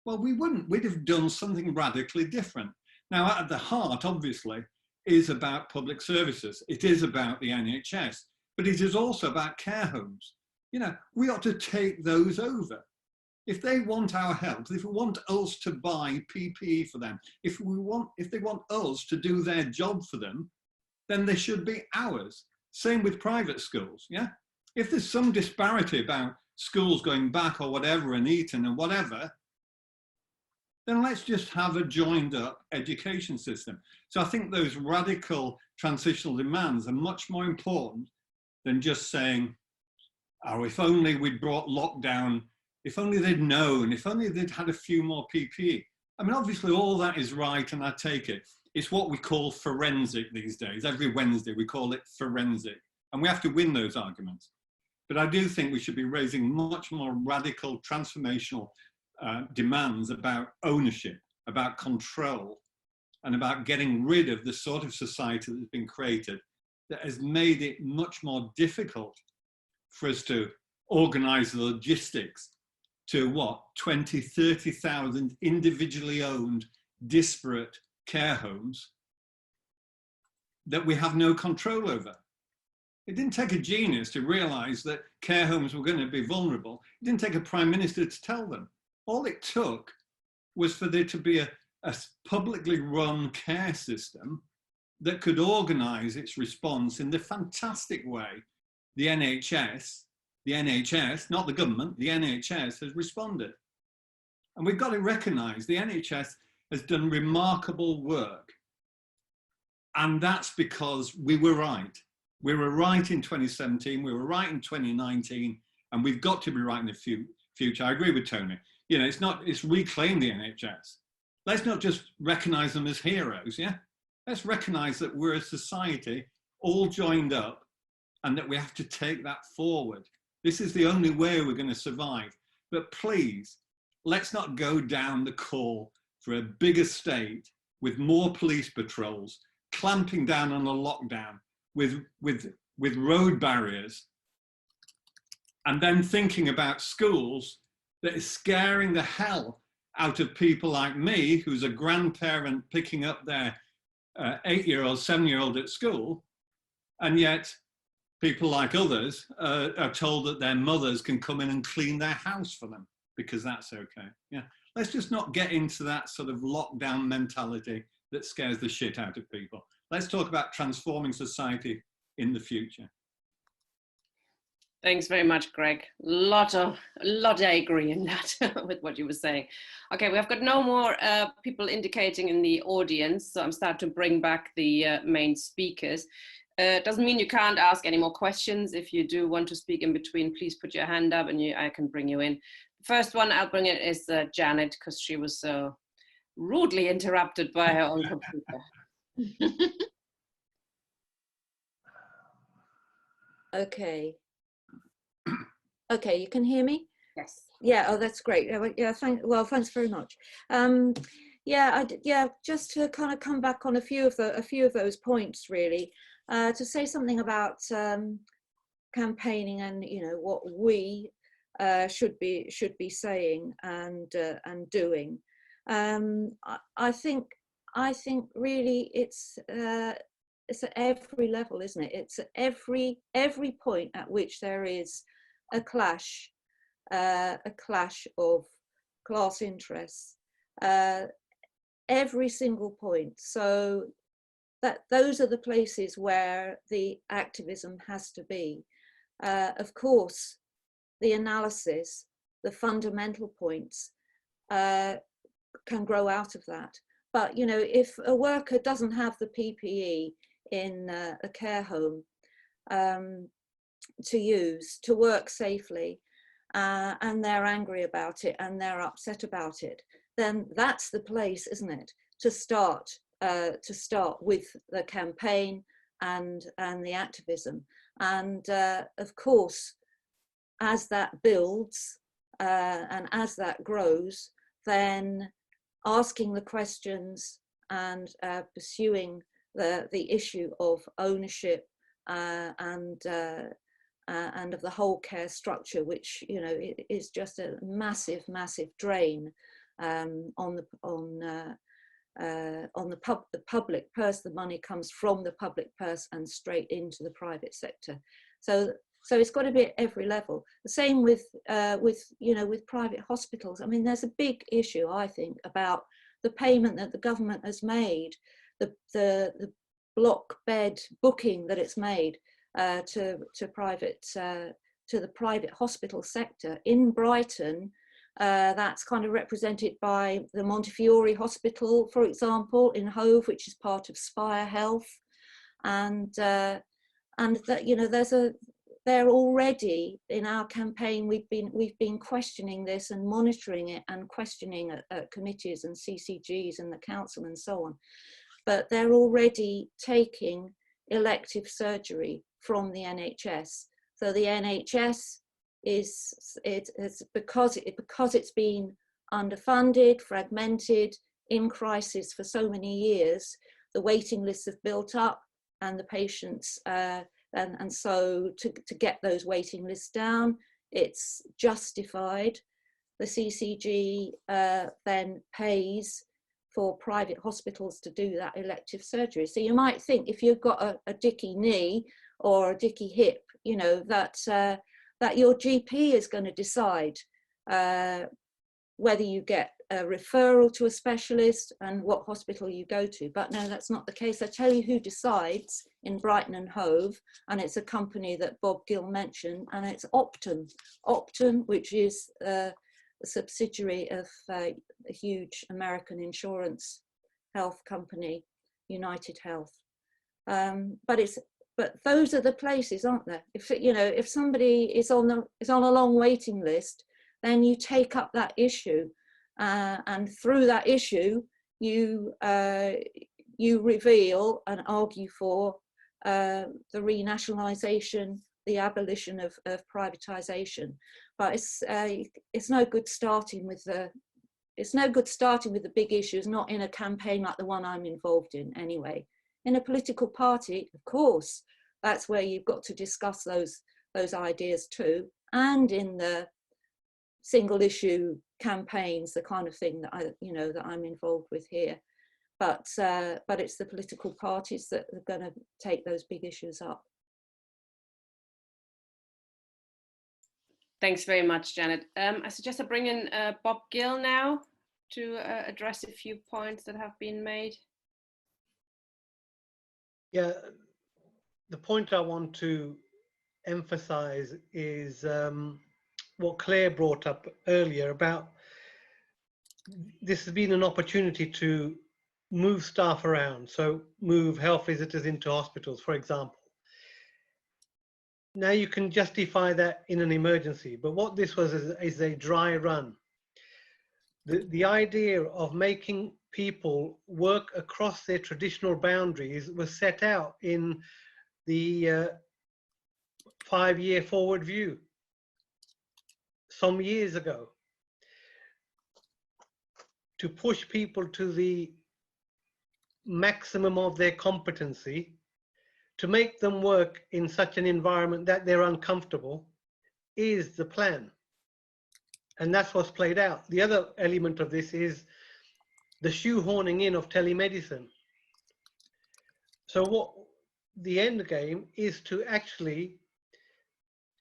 Well, we wouldn't, we'd have done something radically different. Now, at the heart, obviously, is about public services. It is about the NHS, but it is also about care homes. You know, we ought to take those over. If they want our help, if we want us to buy PPE for them, if they want us to do their job for them, then they should be ours. Same with private schools, yeah? If there's some disparity about schools going back or whatever in Eton and whatever, then let's just have a joined up education system. So I think those radical transitional demands are much more important than just saying, oh, if only we'd brought lockdown, if only they'd known, if only they'd had a few more PPE. I mean, obviously all that is right and I take it. It's what we call forensic these days. Every Wednesday we call it forensic, and we have to win those arguments. But I do think we should be raising much more radical transformational demands about ownership, about control, and about getting rid of the sort of society that's been created that has made it much more difficult for us to organize the logistics to what, 20, 30,000 individually owned, disparate care homes that we have no control over. It didn't take a genius to realize that care homes were going to be vulnerable. It didn't take a prime minister to tell them. All it took was for there to be a publicly run care system that could organize its response in the fantastic way the NHS, not the government, the NHS has responded. And we've got to recognize the NHS has done remarkable work. And that's because we were right. We were right in 2017, we were right in 2019, and we've got to be right in the future. I agree with Tony. You know, it's reclaim the NHS. Let's not just recognize them as heroes, yeah? Let's recognize that we're a society all joined up and that we have to take that forward. This is the only way we're going to survive. But please, let's not go down the call for a bigger state with more police patrols, clamping down on a lockdown with road barriers, and then thinking about schools that is scaring the hell out of people like me, who's a grandparent picking up their 8-year-old, 7-year-old at school, and yet people like others are told that their mothers can come in and clean their house for them because that's okay. Yeah, let's just not get into that sort of lockdown mentality that scares the shit out of people. Let's talk about transforming society in the future.
Thanks very much, Greg. A lot I agree in that with what you were saying. Okay, we have got no more people indicating in the audience, so I'm starting to bring back the main speakers. Doesn't mean you can't ask any more questions. If you do want to speak in between, please put your hand up and I can bring you in. The first one I'll bring in is Janet, because she was so rudely interrupted by her own computer.
Okay. Okay, you can hear me?
Yes.
Yeah. Oh, that's great. Yeah. Thanks very much. Yeah. Just to kind of come back on a few of those points, really, to say something about campaigning and what we should be saying and doing. I think really it's at every level, isn't it? It's at every point at which there is a clash of class interests. every single point. So that those are the places where the activism has to be. Of course, the analysis, the fundamental points can grow out of that. But, you know, if a worker doesn't have the PPE in a care home to use, to work safely, and they're angry about it and they're upset about it, then that's the place, isn't it, to start with the campaign and the activism. And of course, as that builds and as that grows, then asking the questions and pursuing the issue of ownership and of the whole care structure, which, you know, it is just a massive drain on the public purse. The money comes from the public purse and straight into the private sector. So it's got to be at every level. The same with private hospitals. I mean, there's a big issue, I think, about the payment that the government has made, the block bed booking that it's made to the private hospital sector in Brighton. That's kind of represented by the Montefiore Hospital, for example, in Hove, which is part of Spire Health, and that, you know, they're already in our campaign. We've been questioning this and monitoring it and questioning at committees and CCGs and the council and so on, but they're already taking elective surgery from the NHS. So the NHS it's because it's been underfunded, fragmented, in crisis for so many years, the waiting lists have built up, and the patients and so to get those waiting lists down, it's justified. The CCG then pays for private hospitals to do that elective surgery. So you might think, if you've got a dicky knee or a dicky hip, you know, that your GP is going to decide whether you get a referral to a specialist and what hospital you go to. But no, that's not the case. I tell you who decides in Brighton and Hove, and it's a company that Bob Gill mentioned, and it's Optum. Optum, which is a subsidiary of a huge American insurance health company, United Health. But those are the places, aren't there? If somebody is on a long waiting list, then you take up that issue, and through that issue, you reveal and argue for the renationalisation, the abolition of privatisation. But it's no good starting with the big issues, not in a campaign like the one I'm involved in anyway. In a political party, of course, that's where you've got to discuss those ideas too, and in the single issue campaigns, the kind of thing that I'm involved with here. But it's the political parties that are going to take those big issues up.
Thanks very much, Janet. I suggest I bring in Bob Gill now to address a few points that have been made.
Yeah, the point I want to emphasize is what Claire brought up earlier about this has been an opportunity to move staff around, so move health visitors into hospitals, for example. Now you can justify that in an emergency, but what this was is a dry run. The idea of making people work across their traditional boundaries was set out in the 5-year forward view some years ago, to push people to the maximum of their competency, to make them work in such an environment that they're uncomfortable, is the plan. And that's what's played out. The other element of this is the shoehorning in of telemedicine. So what the end game is to actually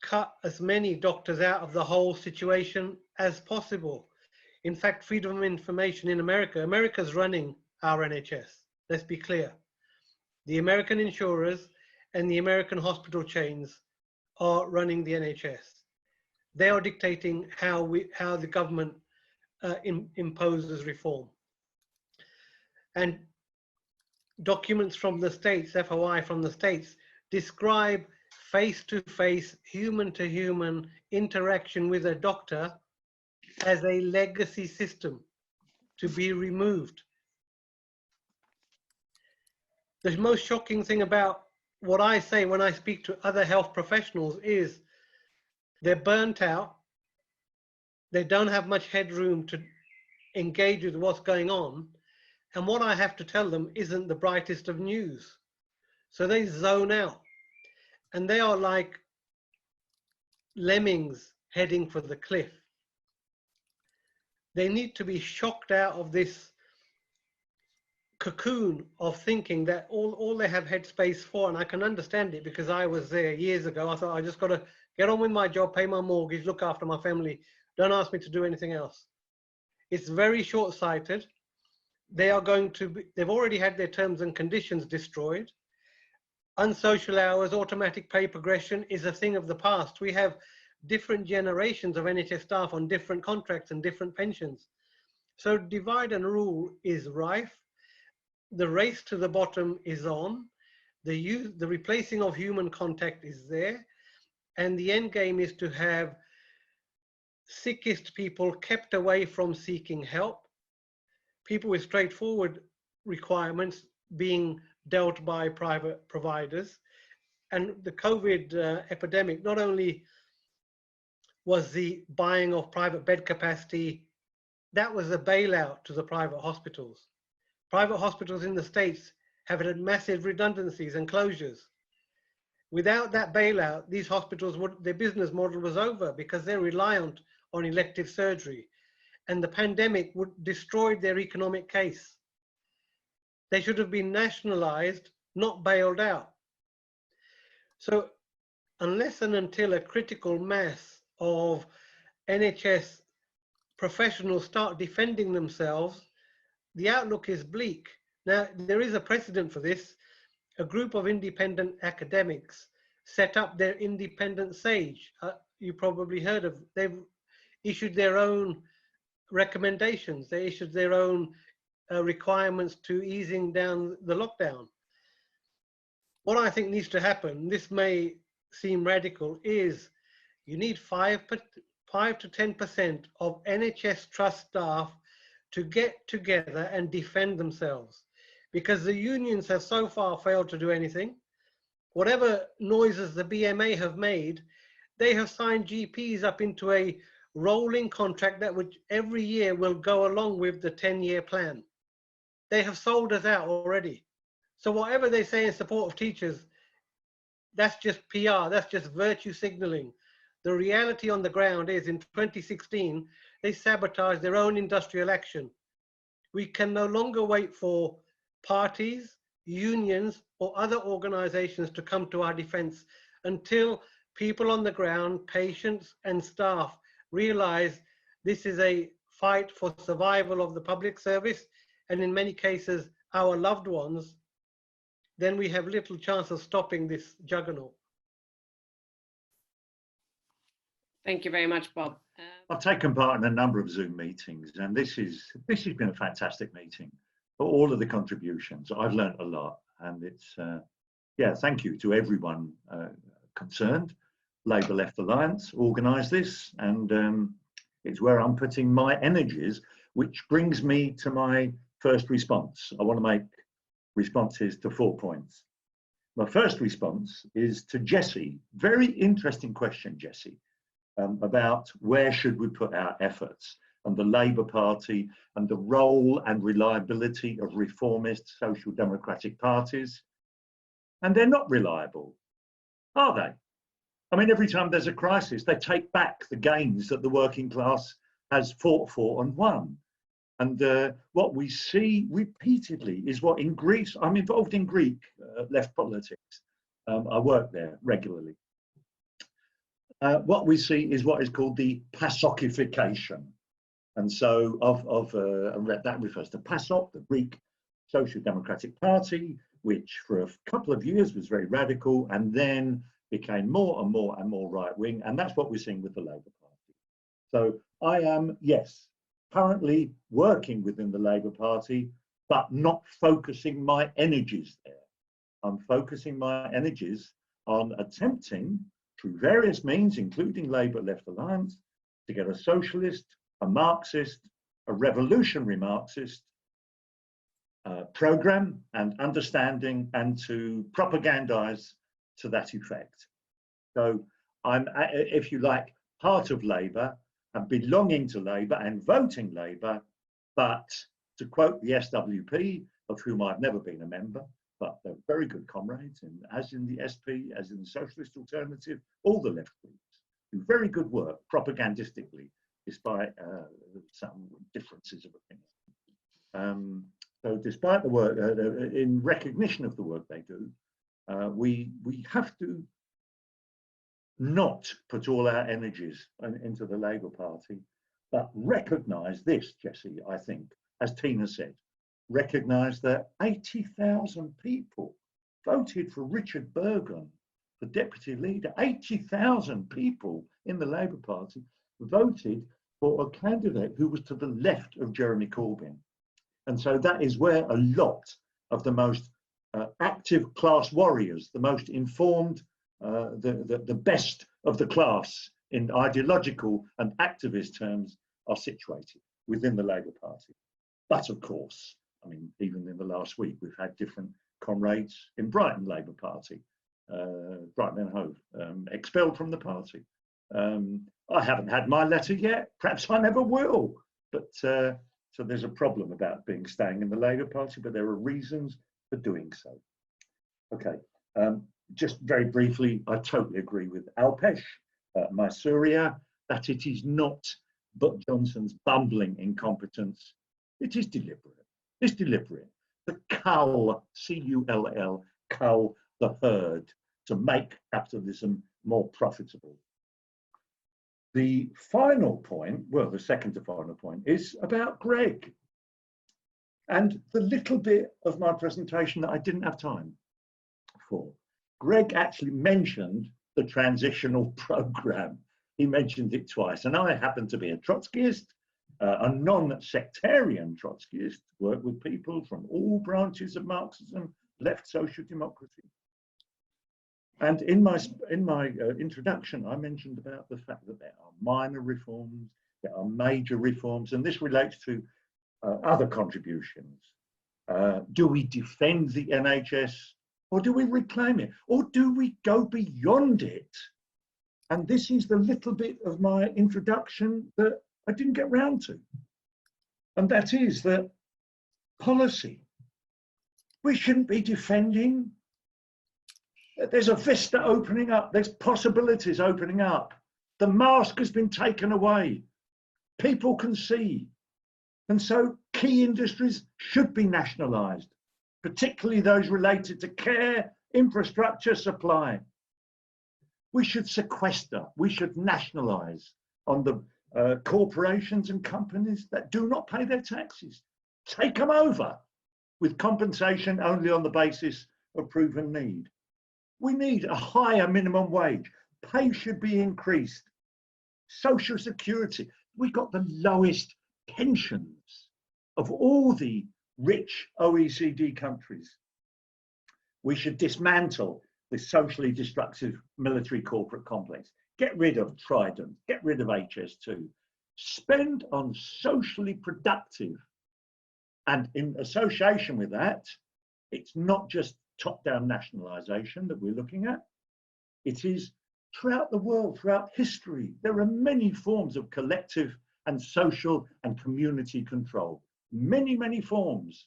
cut as many doctors out of the whole situation as possible. In fact, freedom of information in America, America's running our NHS. Let's be clear. The American insurers and the American hospital chains are running the NHS. They are dictating how the government imposes reform. And documents from the states, FOI from the states, describe face-to-face, human-to-human interaction with a doctor as a legacy system to be removed. The most shocking thing about what I say when I speak to other health professionals is they're burnt out, they don't have much headroom to engage with what's going on, and what I have to tell them isn't the brightest of news. So they zone out, and they are like lemmings heading for the cliff. They need to be shocked out of this cocoon of thinking that all they have headspace for, and I can understand it because I was there years ago. I thought I just got to get on with my job, pay my mortgage, look after my family. Don't ask me to do anything else. It's very short-sighted. They are going to be, they've already had their terms and conditions destroyed. Unsocial hours, automatic pay progression is a thing of the past. We have different generations of NHS staff on different contracts and different pensions. So divide and rule is rife. The race to the bottom is on. The replacing of human contact is there. And the end game is to have sickest people kept away from seeking help. People with straightforward requirements being dealt by private providers. And the COVID epidemic not only was the buying of private bed capacity, that was a bailout to the private hospitals. Private hospitals in the States have had massive redundancies and closures. Without that bailout, these hospitals, their business model was over because they're reliant on elective surgery. And the pandemic would destroy their economic case. They should have been nationalized, not bailed out. So unless and until a critical mass of NHS professionals start defending themselves, the outlook is bleak. Now, there is a precedent for this. A group of independent academics set up their independent SAGE. You probably heard of, they've issued their own recommendations. They issued their own requirements to easing down the lockdown. What I think needs to happen, this may seem radical, is you need 5 to 10% of NHS trust staff to get together and defend themselves, because the unions have so far failed to do anything. Whatever noises the BMA have made, they have signed GPs up into a rolling contract that would every year will go along with the 10-year plan. They have sold us out already. So whatever they say in support of teachers, that's just PR, that's just virtue signaling. The reality on the ground is in 2016, they sabotaged their own industrial action. We can no longer wait for parties, unions, or other organizations to come to our defense until people on the ground, patients and staff, realize this is a fight for survival of the public service, and in many cases, our loved ones, then we have little chance of stopping this juggernaut.
Thank you very much, Bob.
I've taken part in a number of Zoom meetings, and this has been a fantastic meeting for all of the contributions. I've learned a lot, and it's, yeah, thank you to everyone concerned. Labour Left Alliance organised this, and it's where I'm putting my energies, which brings me to my first response. I want to make responses to 4 points. My first response is to Jessie. Very interesting question, Jessie, about where should we put our efforts, and the Labour Party and the role and reliability of reformist social democratic parties. And they're not reliable, are they? I mean, every time there's a crisis, they take back the gains that the working class has fought for and won. And what we see repeatedly is what in Greece, I'm involved in Greek left politics. I work there regularly. What we see is what is called the PASOKification And so that refers to PASOK, the Greek Social Democratic Party, which for a couple of years was very radical and then became more and more and more right-wing. And that's what we're seeing with the Labour Party. So I am, yes, currently working within the Labour Party, but not focusing my energies there. I'm focusing my energies on attempting, through various means, including Labour Left Alliance, to get a socialist, a Marxist, a revolutionary Marxist program and understanding, and to propagandize to that effect. So I'm, if you like, part of Labour and belonging to Labour and voting Labour, but to quote the SWP, of whom I've never been a member, but they're very good comrades, and as in the SP, as in the Socialist Alternative, all the left groups do very good work propagandistically, despite some differences of opinion. So despite the work, in recognition of the work they do, we have to not put all our energies into the Labour Party, but recognise this, Jesse, I think, as Tina said, recognise that 80,000 people voted for Richard Bergen, the deputy leader. 80,000 people in the Labour Party voted for a candidate who was to the left of Jeremy Corbyn. And so that is where a lot of the most active class warriors, the most informed, the best of the class in ideological and activist terms are situated within the Labour Party. But of course, I mean, even in the last week, we've had different comrades in Brighton Labour Party, Brighton and Hove, expelled from the party. I haven't had my letter yet, perhaps I never will, but so there's a problem about staying in the Labour Party, but there are reasons for doing so. Okay, just very briefly, I totally agree with Alpesh Mysuria that it is not but Johnson's bumbling incompetence. It is deliberate. It's deliberate. The cull, C-U-L-L, cull the herd to make capitalism more profitable. The final point, well, the second to final point, is about Greg. And the little bit of my presentation that I didn't have time for. Greg actually mentioned the transitional program. He mentioned it twice. And I happen to be a Trotskyist, a non-sectarian Trotskyist, work with people from all branches of Marxism, left social democracy. And in my introduction, I mentioned about the fact that there are minor reforms, there are major reforms, and this relates to other contributions. Do we defend the NHS, or do we reclaim it, or do we go beyond it? And this is the little bit of my introduction that I didn't get round to. And that is that policy, we shouldn't be defending. There's a vista opening up, there's possibilities opening up. The mask has been taken away. People can see. And so key industries should be nationalised, particularly those related to care, infrastructure, supply. We should sequester, we should nationalise on the corporations and companies that do not pay their taxes. Take them over with compensation only on the basis of proven need. We need a higher minimum wage. Pay should be increased. Social security. We got the lowest pensions of all the rich OECD countries. We should dismantle the socially destructive military corporate complex. Get rid of Trident, get rid of HS2. Spend on socially productive. And in association with that, it's not just top-down nationalisation that we're looking at. It is throughout the world, throughout history, there are many forms of collective and social and community control. Many, many forms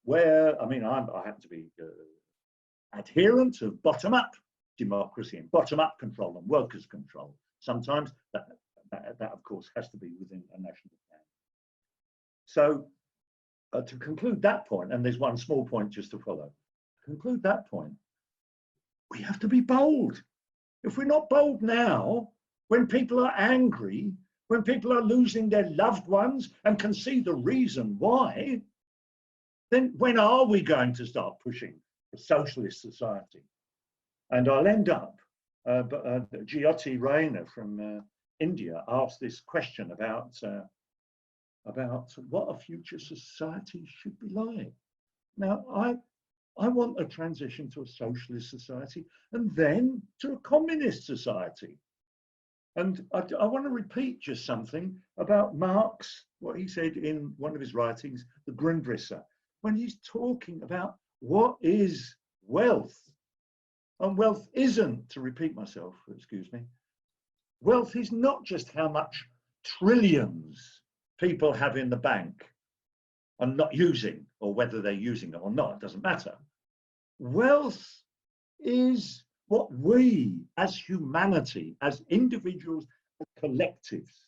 where, I mean, I happen to be adherent of bottom-up democracy and bottom-up control and workers' control. Sometimes that of course, has to be within a national plan. So to conclude that point, and there's one small point just to follow, to conclude that point, we have to be bold. If we're not bold now, when people are angry, when people are losing their loved ones and can see the reason why, then when are we going to start pushing for socialist society? And I'll end up, Jyoti Rayner from India asked this question about what a future society should be like. Now, I want a transition to a socialist society and then to a communist society. And I want to repeat just something about Marx, what he said in one of his writings, The Grundrisse, when he's talking about what is wealth. And wealth isn't, to repeat myself, excuse me, wealth is not just how much trillions people have in the bank and not using, or whether they're using it or not, it doesn't matter. Wealth is what we as humanity, as individuals, as collectives.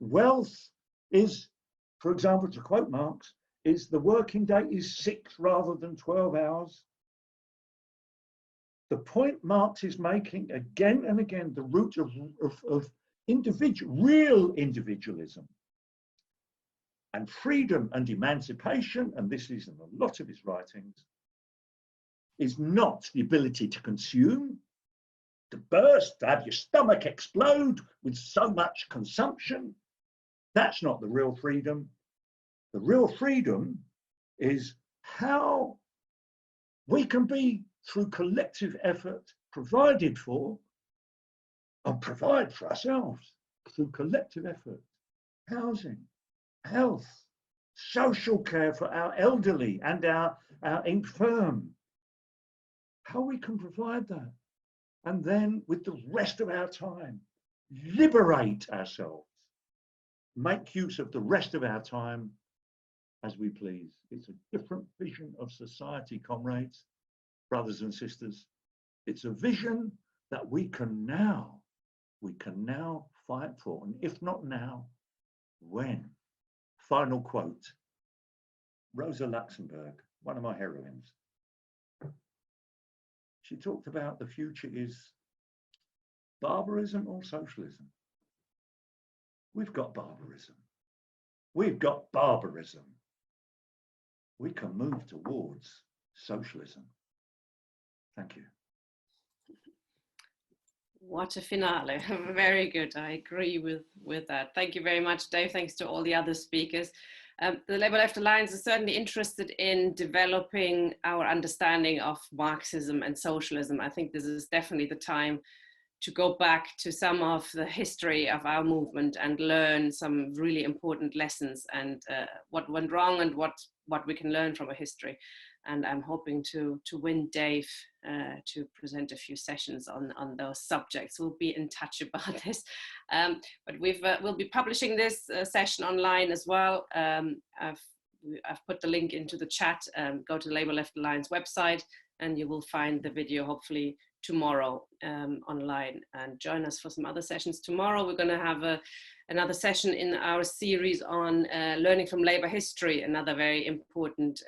Wealth is, for example, to quote Marx, is the working day is 6 rather than 12 hours. The point Marx is making again and again, the root of real individualism and freedom and emancipation, and this is in a lot of his writings, is not the ability to consume, to burst, to have your stomach explode with so much consumption. That's not the real freedom. The real freedom is how we can be, through collective effort, provided for and provide for ourselves through collective effort, housing, health, social care for our elderly and our infirm, how we can provide that. And then with the rest of our time, liberate ourselves, make use of the rest of our time as we please. It's a different vision of society, comrades, brothers and sisters. It's a vision that we can now fight for. And if not now, when? Final quote, Rosa Luxemburg, one of my heroines. She talked about the future is barbarism or socialism. We've got barbarism. We've got barbarism. We can move towards socialism. Thank you.
What a finale. Very good. I agree with that. Thank you very much, Dave. Thanks to all the other speakers. The Labour Left Alliance is certainly interested in developing our understanding of Marxism and socialism. I think this is definitely the time to go back to some of the history of our movement and learn some really important lessons and what went wrong and what we can learn from a history. And I'm hoping to win Dave to present a few sessions on those subjects. We'll be in touch about this. But we'll be publishing this session online as well. I've put the link into the chat. Go to the Labour Left Alliance website and you will find the video hopefully tomorrow online, and join us for some other sessions. Tomorrow we're going to have another session in our series on learning from Labour history, another very important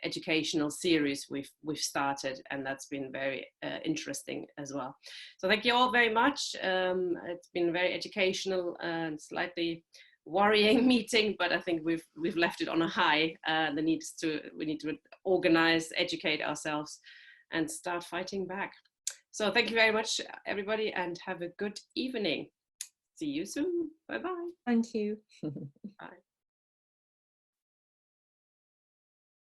educational series we've started, and that's been very interesting as well. So thank you all very much. It's been very educational and slightly worrying meeting, but I think we've left it on a high. We need to organize, educate ourselves, and start fighting back. So thank you very much, everybody, and have a good evening. See you soon. Bye-bye.
Thank you.
Bye.